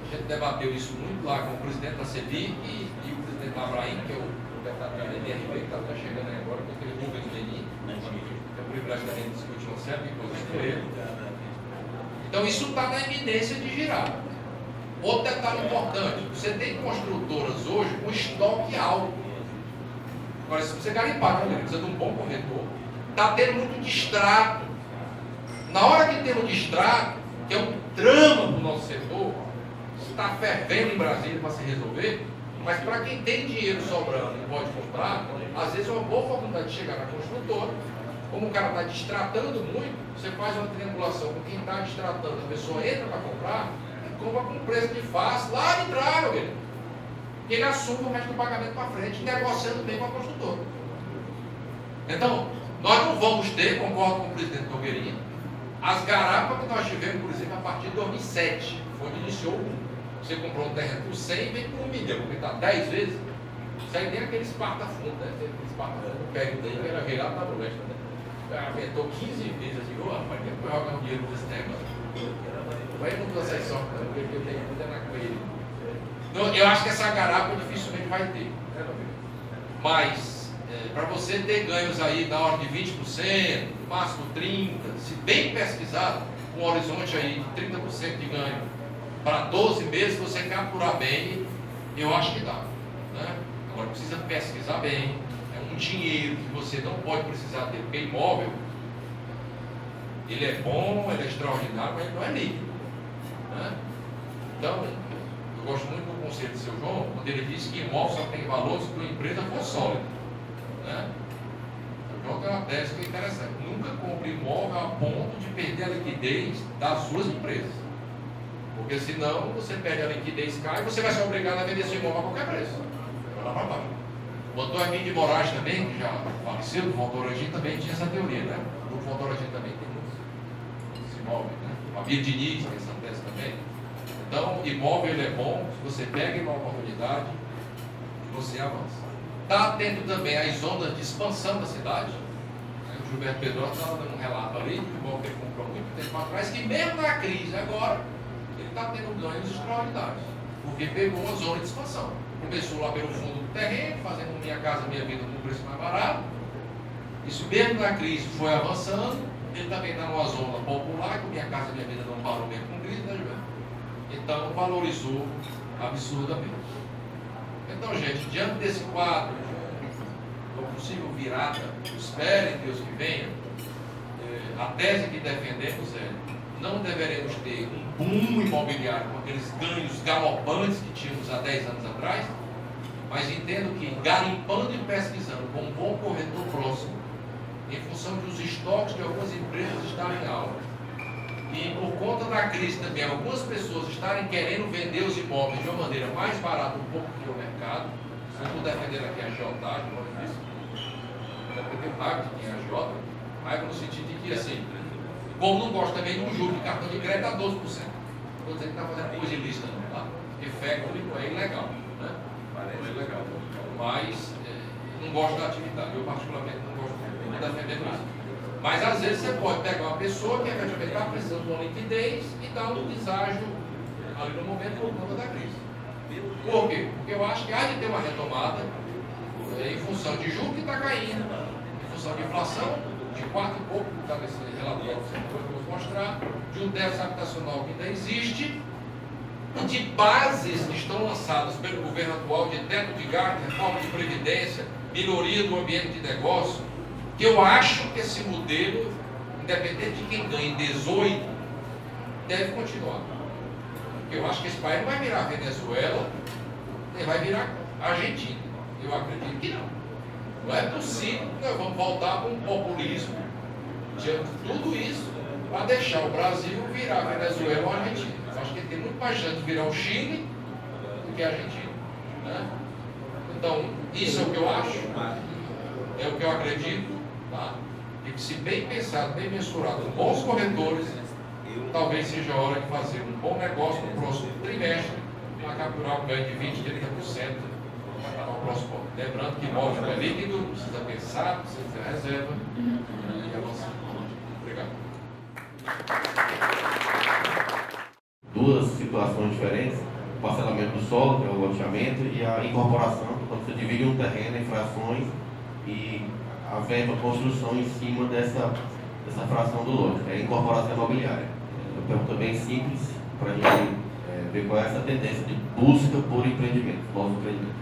A gente debateu isso muito lá com o presidente da CEBIC e o presidente da Abraim, que é o proprietário da MRV, que está até chegando aí agora, com aquele Rubens Menin, que é o privilégio da gente discutir uma série de coisas com ele. Então isso está na iminência de girar. Outro detalhe importante, você tem construtoras hoje com estoque alto. Agora, se você garimpar, precisa de um bom corretor, está tendo muito distrato. Na hora que tem um distrato, que é um drama para o nosso setor, está fervendo em Brasília para se resolver, mas para quem tem dinheiro sobrando e pode comprar, às vezes é uma boa oportunidade de chegar na construtora. Como o cara está distratando muito, você faz uma triangulação com quem está distratando, a pessoa entra para comprar e compra com preço de face lá de trás, meu querido. E ele assume o resto do pagamento para frente, negociando bem com a construtora. Então, nós não vamos ter, concordo com o presidente Nogueirinha, as garapas que nós tivemos, por exemplo, a partir de 2007, foi onde iniciou o mundo. Você comprou um terreno por 100 e vem por 1 milhão, porque está 10 vezes. Isso aí nem aquele esparta-fundo, né? Aquele esparta-fundo pega daí, que era virado na bolesta, né? Aumentou 15 vezes, assim, ô rapaz, quem foi jogar um dinheiro nesse negócio? Vai não dou essa sorte, não, porque eu tenho tudo na coelha. Então, eu acho que essa garapa dificilmente vai ter. Mas, para você ter ganhos aí na ordem de 20%, no máximo 30%, se bem pesquisado, com um horizonte aí de 30% de ganho para 12 meses, você capturar bem, eu acho que dá. Né? Agora precisa pesquisar bem. É um dinheiro que você não pode precisar ter, porque imóvel, ele é bom, ele é extraordinário, mas ele não é líquido. Né? Então, eu gosto muito do conselho do seu João, quando ele disse que imóvel só tem valor se a empresa for sólida. Né? O João tem uma tese que é interessante. Nunca compre imóvel a ponto de perder a liquidez das suas empresas. Porque senão você perde a liquidez, cai e você vai ser obrigado a vender seu imóvel a qualquer preço. Vai lá para baixo. O Antônio Emílio de Moraes também, que já faleceu, o Vontorogi também tinha essa teoria, né? O Vontorogi também tem esse imóvel, né? A Bia Diniz tem essa tese também. Então, imóvel ele é bom, se você pega uma oportunidade, você avança. Está atento também às ondas de expansão da cidade. O Gilberto Pedrosa estava dando um relato ali, de imóvel que ele comprou muito tempo atrás, que mesmo na crise agora, ele está tendo ganhos extraordinários, porque pegou uma zona de expansão. Começou lá pelo fundo do terreno, fazendo Minha Casa Minha Vida com um preço mais barato. Isso mesmo na crise foi avançando. Ele também está numa zona popular, que Minha Casa Minha Vida não parou mesmo com crise, né, Gilberto? Então valorizou absurdamente. Então, gente, diante desse quadro, do possível virada, espere Deus que venha, a tese que defendemos é: não deveremos ter um boom imobiliário com aqueles ganhos galopantes que tínhamos há 10 anos atrás, mas entendo que garimpando e pesquisando com um bom corretor próximo, em função dos estoques de algumas empresas estarem altos, e por conta da crise também, algumas pessoas estarem querendo vender os imóveis de uma maneira mais barata um pouco que o mercado. Se eu estou defendendo aqui a agiotagem, como eu disse, defender raiva de quem é agiota, raiva no sentido de que, assim, como não gosta também de um juro de cartão de crédito a 12%. Estou dizendo que está fazendo coisa ilícita, não, tá? Efeito é ilegal, né? É ilegal. Mas não gosto da atividade. Eu, particularmente, não gosto de defender isso. Mas às vezes você pode pegar uma pessoa que efetivamente está precisando de uma liquidez e dar um deságio ali no momento por conta da crise. Por quê? Porque eu acho que há de ter uma retomada em função de juros que está caindo, em função de inflação, de 4 e pouco, que está nesse relatório que eu vou mostrar, de um déficit habitacional que ainda existe, e de bases que estão lançadas pelo governo atual de teto de gasto, reforma de previdência, melhoria do ambiente de negócio, que eu acho que esse modelo, independente de quem ganhe 18, deve continuar. Porque eu acho que esse país não vai virar Venezuela, nem vai virar Argentina. Eu acredito que não. Não é possível que nós vamos voltar com um populismo diante de tudo isso para deixar o Brasil virar Venezuela ou Argentina. Eu acho que tem muito mais chance de virar o Chile do que a Argentina. Né? Então, isso é o que eu acho, é o que eu acredito. Tá? E que, se bem pensado, bem mensurado, com bons corretores, talvez seja a hora de fazer um bom negócio no próximo trimestre para capturar um ganho de 20%, 30% no próximo ano. Lembrando que imóvel é líquido, não precisa pensar, precisa ter reserva e avançar. Obrigado. Duas situações diferentes: o parcelamento do solo, que é o loteamento, e a incorporação, quando você divide um terreno em frações e a verba construção em cima dessa fração do lote, que é a incorporação imobiliária. Uma pergunta bem simples para a gente ver qual é essa tendência de busca por empreendimento, novos empreendimentos.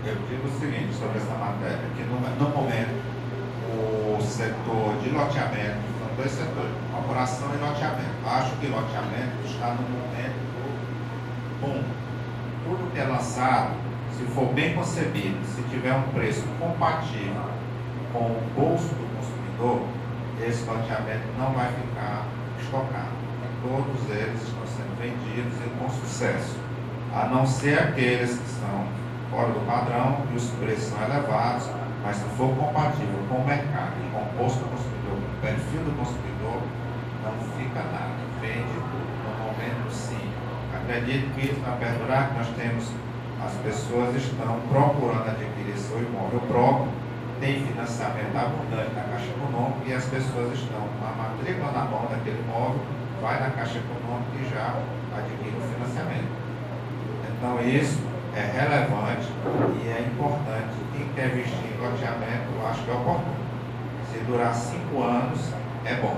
Eu digo o seguinte sobre essa matéria, que no momento o setor de loteamento, são dois setores, incorporação e loteamento. Acho que loteamento está no momento bom. Tudo que é lançado, se for bem concebido, se tiver um preço compatível com o bolso do consumidor, esse loteamento não vai ficar estocado. Todos eles estão sendo vendidos e com sucesso, a não ser aqueles que são fora do padrão e os preços são elevados, mas se for compatível com o mercado e com o bolso do consumidor, com o perfil do consumidor, não fica nada, vende tudo. No momento, sim. Acredito que isso vai perdurar, que nós temos. As pessoas estão procurando adquirir seu imóvel próprio, tem financiamento abundante na Caixa Econômica e as pessoas estão com a matrícula na mão daquele imóvel, vai na Caixa Econômica e já adquire o financiamento. Então isso é relevante e é importante. Quem quer investir em loteamento, eu acho que é oportuno. Se durar 5 anos, é bom.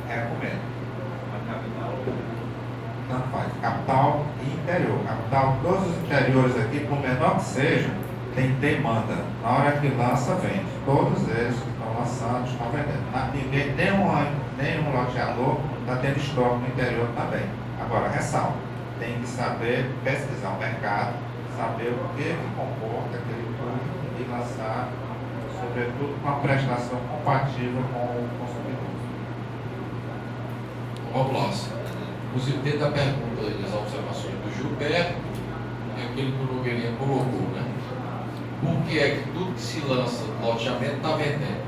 Recomendo. Tanto faz, capital e interior. Capital, todos os interiores aqui, por menor que seja, tem demanda. Na hora que lança, vende. Todos eles que estão lançando, estão vendendo. Nenhum loteador está tendo estoque no interior também. Agora, ressalva, tem que saber pesquisar o mercado, saber o que comporta aquele público e lançar, sobretudo, com a prestação compatível com o consumidor. Vamos lá. Inclusive, dentro da pergunta e das observações do Gilberto, é aquilo que o Nogueirinha colocou, né? Por que é que tudo que se lança no loteamento está vendendo?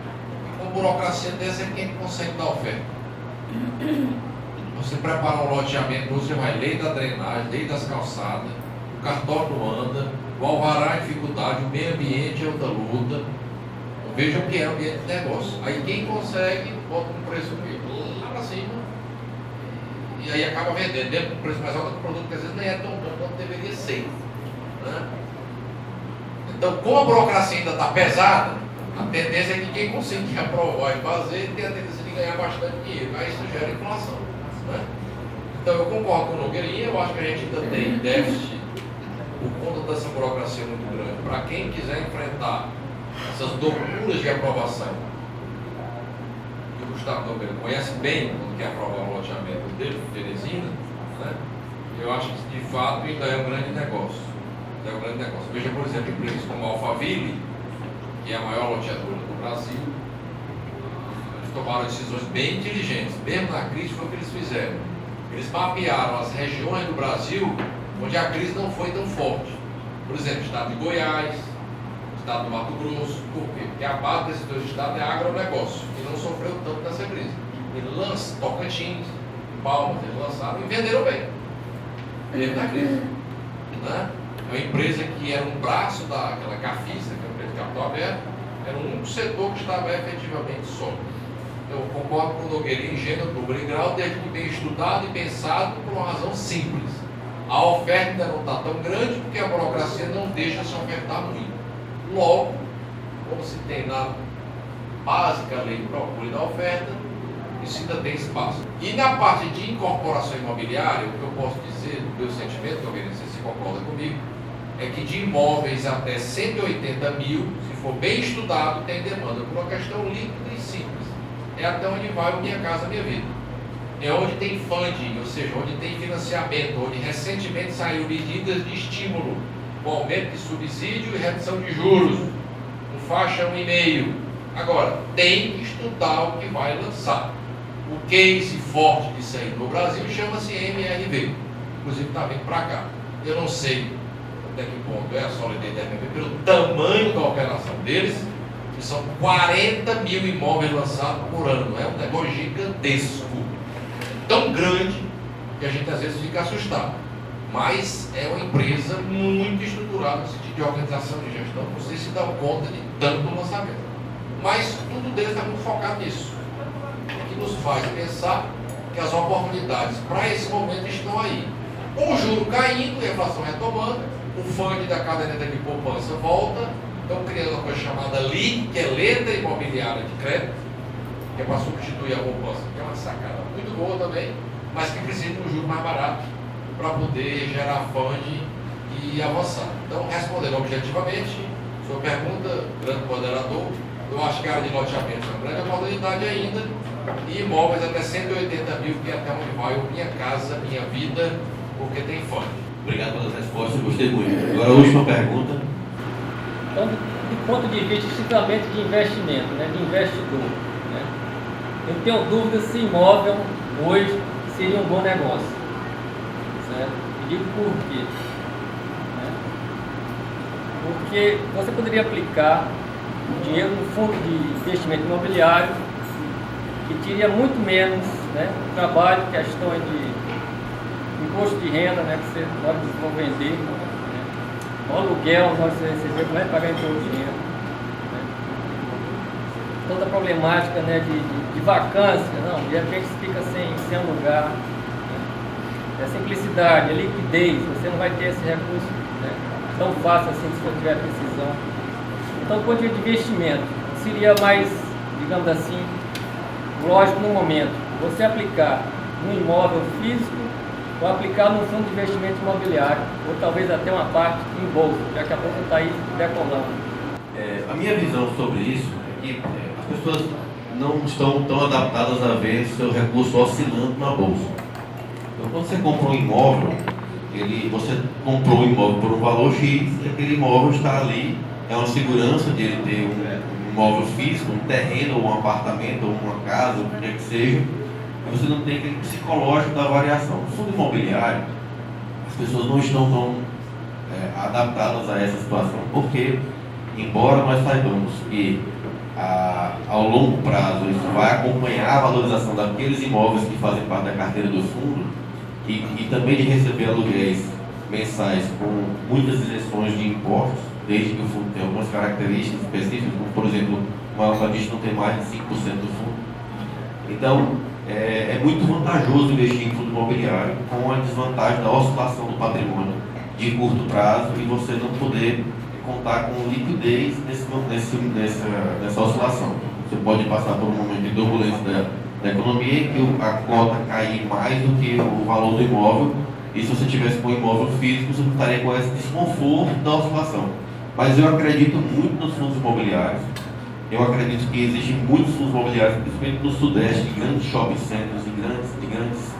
E com burocracia dessa é quem consegue dar oferta. Você prepara um loteamento, você vai lei da drenagem, lei das calçadas, o cartório não anda, o alvará é dificuldade, o meio ambiente é outra luta. Então, vejam o que é o ambiente de negócio. Aí quem consegue, bota um preço lá para cima, e aí acaba vendendo, dentro do preço mais alto do produto, que às vezes nem é tão bom quanto deveria ser. Né? Então, como a burocracia ainda está pesada, a tendência é que quem conseguir aprovar e fazer tem a tendência de ganhar bastante dinheiro, aí isso gera inflação. Né? Então, eu concordo com o Nogueirinha, eu acho que a gente ainda tem déficit por conta dessa burocracia muito grande. Para quem quiser enfrentar essas loucuras de aprovação, que o Gustavo Nogueira conhece bem quando quer aprovar o loteamento dele, Teresina, né? Eu acho que de fato ainda é um grande negócio. É um grande negócio. Veja, por exemplo, empresas como a Alphaville, que é a maior loteadora do Brasil, eles tomaram decisões bem inteligentes. Mesmo na crise, foi o que eles fizeram. Eles mapearam as regiões do Brasil onde a crise não foi tão forte. Por exemplo, o estado de Goiás, o estado do Mato Grosso. Por quê? Porque a base desses dois estados é agronegócio, e não sofreu tanto nessa crise. Eles lançam Tocantins, Palmas, eles lançaram e venderam bem. Mesmo na crise. Né? Uma empresa que era um braço daquela Cafisa, que é uma empresa de capital aberto, era um único setor que estava efetivamente sólido. Eu concordo com o Nogueirinha em gênero, número e grau, desde que bem estudado e pensado por uma razão simples. A oferta ainda não está tão grande porque a burocracia não deixa se ofertar muito. Logo, como se tem na básica lei de procura e da oferta, isso ainda tem espaço. E na parte de incorporação imobiliária, o que eu posso dizer, do meu sentimento, Nogueirinha, não sei se concorda comigo, é que de imóveis até 180 mil, se for bem estudado, tem demanda, por uma questão líquida e simples. É até onde vai o Minha Casa Minha Vida. É onde tem funding, ou seja, onde tem financiamento, onde recentemente saiu medidas de estímulo, com aumento de subsídio e redução de juros, com faixa 1,5. Agora, tem que estudar o que vai lançar. O case forte disso aí no Brasil chama-se MRV, inclusive está vindo para cá. Eu não sei até que ponto é a solidez da MRV, pelo tamanho da operação deles, que são 40 mil imóveis lançados por ano. É um negócio gigantesco, tão grande que a gente às vezes fica assustado. Mas é uma empresa muito estruturada no sentido de organização de gestão, vocês se dão conta de tanto lançamento. Mas tudo deles está muito focado nisso, o que nos faz pensar que as oportunidades para esse momento estão aí. Com o juro caindo e a inflação retomando, o fundo da caderneta de poupança volta, estão criando uma coisa chamada LI, que é Letra Imobiliária de Crédito, que é para substituir a poupança, que é uma sacada muito boa também, mas que precisa de um juro mais barato para poder gerar fundo e avançar. Então, respondendo objetivamente, sua pergunta, grande moderador, eu acho que a área de loteamento é uma grande oportunidade ainda, e imóveis até 180 mil, que é até onde vai o Minha Casa Minha Vida, porque tem fundo. Obrigado pelas respostas, gostei muito. Agora a última pergunta. Então, do ponto de vista estritamente de investimento, né, de investidor, né, eu tenho dúvida se imóvel hoje seria um bom negócio. Certo? E digo por quê? Né? Porque você poderia aplicar o dinheiro no fundo de investimento imobiliário que teria muito menos, né, trabalho, questões de imposto de renda, né, que você pode vender, né, o aluguel, você vai pagar imposto de renda, né, toda a problemática, né, de vacância, não, de repente você fica sem lugar, né, a simplicidade, a liquidez, você não vai ter esse recurso, né, tão fácil assim se você tiver precisão. Então, do ponto de investimento, seria mais, digamos assim, lógico no momento, você aplicar no imóvel físico ou aplicar no fundo de investimento imobiliário, ou talvez até uma parte em bolsa, daqui a pouco está aí decolando. A minha visão sobre isso é que as pessoas não estão tão adaptadas a ver seu recurso oscilando na bolsa. Então, quando você compra um imóvel, você comprou um imóvel por um valor X e aquele imóvel está ali, é uma segurança de ele ter um imóvel físico, um terreno, ou um apartamento, ou uma casa, o que quer que seja, e você não tem aquele psicológico da variação. No fundo imobiliário, as pessoas não estão tão adaptadas a essa situação, porque, embora nós saibamos que ao longo prazo isso vai acompanhar a valorização daqueles imóveis que fazem parte da carteira do fundo e também de receber aluguéis mensais com muitas isenções de impostos, desde que o fundo tenha algumas características específicas, como por exemplo, o alocadista não tem mais de 5% do fundo. Então, é muito vantajoso investir em fundo imobiliário com a desvantagem da oscilação do patrimônio de curto prazo e você não poder contar com liquidez nessa oscilação. Você pode passar por um momento de turbulência da economia em que a cota cair mais do que o valor do imóvel, e se você tivesse com o imóvel físico, você não estaria com esse desconforto da oscilação. Mas eu acredito muito nos fundos imobiliários. Eu acredito que existem muitos fundos imobiliários, principalmente no Sudeste, de grandes shopping centers, de grandes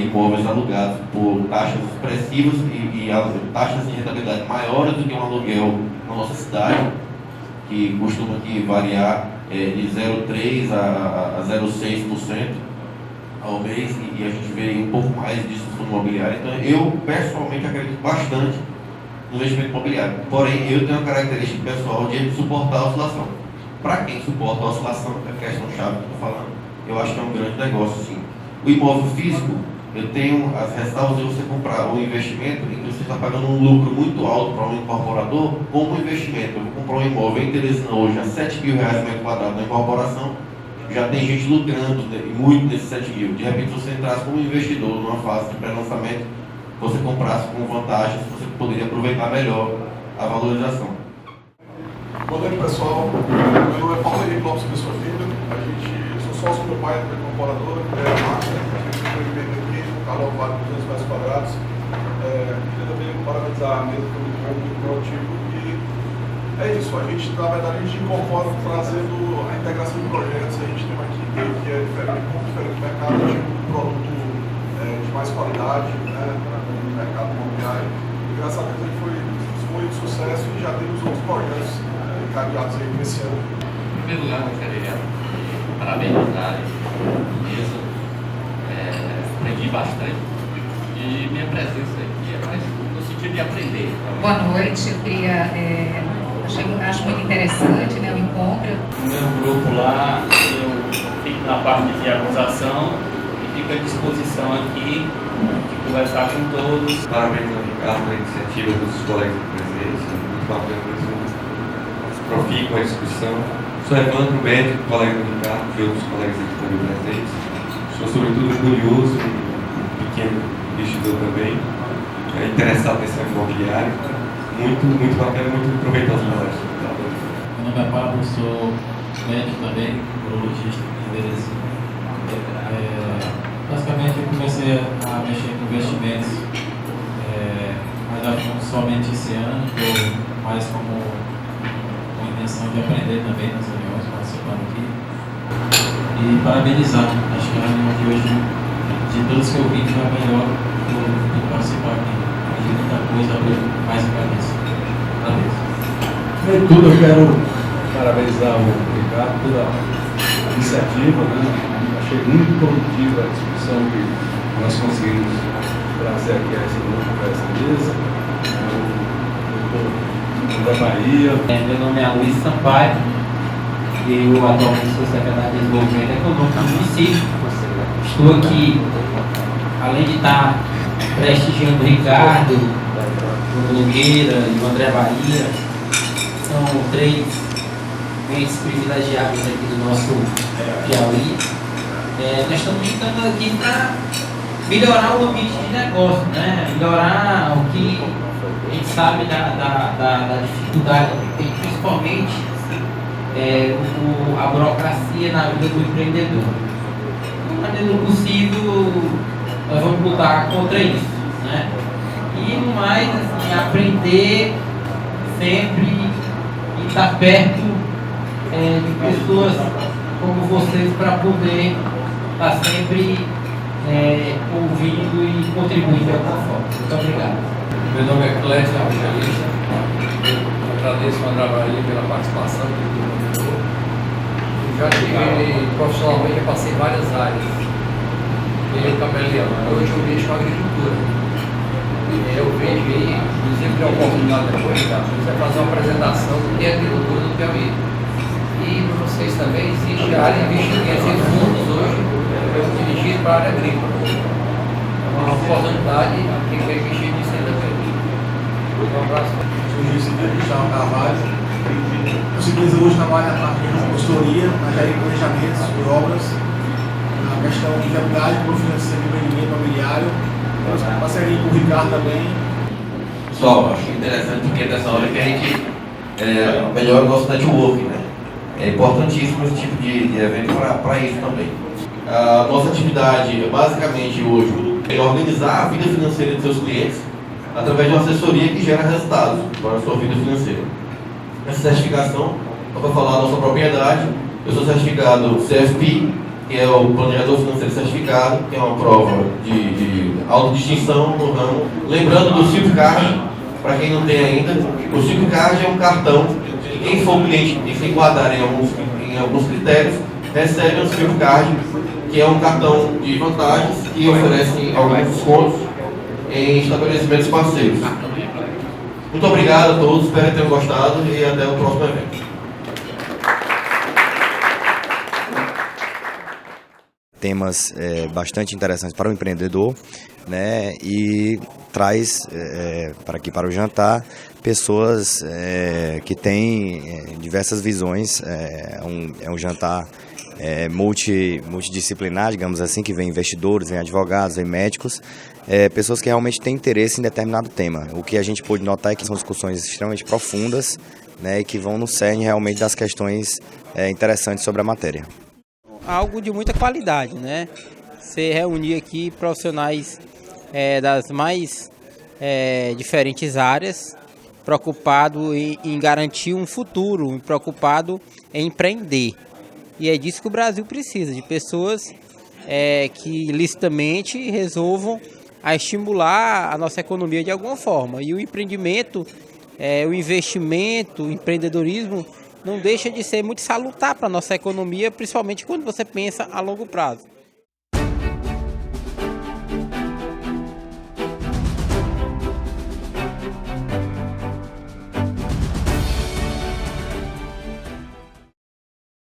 imóveis alugados por taxas expressivas e taxas de rentabilidade maiores do que um aluguel na nossa cidade, que costuma aqui variar de 0,3% a 0,6% ao mês, e a gente vê um pouco mais disso no fundo imobiliário. Então eu pessoalmente acredito bastante no investimento imobiliário, porém eu tenho uma característica pessoal de suportar a oscilação. Para quem suporta a oscilação, é a questão chave que eu estou falando, eu acho que é um grande negócio sim. O imóvel físico, eu tenho as ressalvas de você comprar um investimento em que você está pagando um lucro muito alto para um incorporador como um investimento. Eu vou comprar um imóvel em Teresina hoje a R$7 mil metro quadrado na incorporação, já tem gente lucrando muito nesses 7 mil. De repente, se você entrasse como investidor numa fase de pré-lançamento, você comprasse com vantagens, você poderia aproveitar melhor a valorização. Boa noite, pessoal. Meu nome é Paulo Henrique Lopes Pessoa Filho. Eu sou sócio do meu pai da incorporadora, que é a Márcia, que é o aqui, o Carlos Vale, 200 metros quadrados. Queria também parabenizar a mesa pelo encontro proativo. E é isso, a gente, na verdade, a gente incorpora trazendo a integração de projetos. A gente tem uma equipe que é diferente, muito diferente do mercado, a gente tem um produto de mais qualidade, né, no mercado imobiliário. E graças a Deus a gente foi muito sucesso e já temos outros projetos encaminhados aí nesse ano. Em primeiro lugar, eu queria parabenizar a mesa, aprendi bastante e minha presença aqui é mais no sentido de aprender. Boa noite, eu queria, acho muito interessante, né, o encontro. No meu grupo lá, eu fico na parte de acusação e fico à disposição aqui de conversar com todos. Parabéns ao Ricardo pela iniciativa dos colegas presentes, muito bacana profícua a discussão. Sou Evandro Médico, colega do Ricardo, e outros colegas aqui também presentes. Sou sobretudo curioso, um pequeno investidor também, interessado nesse imobiliário. Muito bacana, muito proveitoso para nós. Meu nome é Pablo, sou médico também, urologista em Teresina. Basicamente eu comecei a mexer com investimentos mais a fundo somente esse ano, estou mais como intenção de aprender também nas reuniões, participando aqui. E parabenizar, acho que a reunião de hoje, de todas que eu vi, foi a melhor por participar aqui. Aprendi muita coisa, abriu mais a cabeça. Parabéns. Em tudo, eu quero parabenizar o Ricardo pela iniciativa, né? Achei muito produtiva a discussão que nós conseguimos trazer aqui a essa mesa. Da Bahia. Meu nome é Luiz Sampaio, eu atualmente sou secretário de Desenvolvimento Econômico do município. Estou aqui, além de estar prestigiando o Ricardo, o Nogueira e o André Bahia, são 3 mentes privilegiados aqui do nosso Piauí. Nós estamos estando aqui para melhorar o ambiente de negócio, né? Melhorar o que a gente sabe da dificuldade que tem, principalmente a burocracia na vida do empreendedor. Da maneira do possível, nós vamos lutar contra isso, né? E no mais, assim, aprender sempre e estar perto de pessoas como vocês para poder estar sempre ouvindo e contribuindo de alguma forma. Muito obrigado. Meu nome é Clécio Evangelista. Agradeço o André Bahia pela participação que ele convidou. Já tive profissionalmente, eu passei várias áreas. Eu cameleando. Hoje eu mexo com agricultura. Eu vejo aí, inclusive, a oportunidade depois, você fazer uma apresentação do que é agricultura do Piauí. E para vocês também, existe a área de investimentos em fundos hoje, dirigido para a área agrícola. É uma oportunidade que quer investir nisso ainda bem. Um abraço. Sou Luiz Carvalho. Conseguimos hoje trabalhar na consultoria, na área de planejamentos de obras, na questão de viabilidade para o financiamento do empreendimento imobiliário. Parceria com o Ricardo também. Pessoal, acho interessante porque nessa hora que a gente melhora o nosso networking, né? É importantíssimo esse tipo de evento para isso também. A nossa atividade, basicamente, hoje, é organizar a vida financeira dos seus clientes através de uma assessoria que gera resultados para a sua vida financeira. Essa certificação, só para falar da nossa propriedade, eu sou certificado CFP, que é o Planejador Financeiro Certificado, que é uma prova de autodistinção no ramo. Lembrando do Silvcard, para quem não tem ainda, o Silvcard é um cartão que quem for cliente e se enquadrar em alguns critérios, recebe um Silvcard, que é um cartão de vantagens que oferece alguns descontos em estabelecimentos parceiros. Muito obrigado a todos, espero que tenham gostado e até o próximo evento. Temas bastante interessantes para o empreendedor, né? E traz para aqui para o jantar pessoas que têm diversas visões. É um jantar multidisciplinar, digamos assim, que vem investidores, vem advogados, vem médicos, pessoas que realmente têm interesse em determinado tema. O que a gente pôde notar é que são discussões extremamente profundas, né? E que vão no cerne realmente das questões interessantes sobre a matéria. Algo de muita qualidade, né? Você reunir aqui profissionais das mais diferentes áreas, preocupado em garantir um futuro, preocupado em empreender. E é disso que o Brasil precisa, de pessoas que licitamente resolvam a estimular a nossa economia de alguma forma. E o empreendimento, o investimento, o empreendedorismo não deixa de ser muito salutar para a nossa economia, principalmente quando você pensa a longo prazo.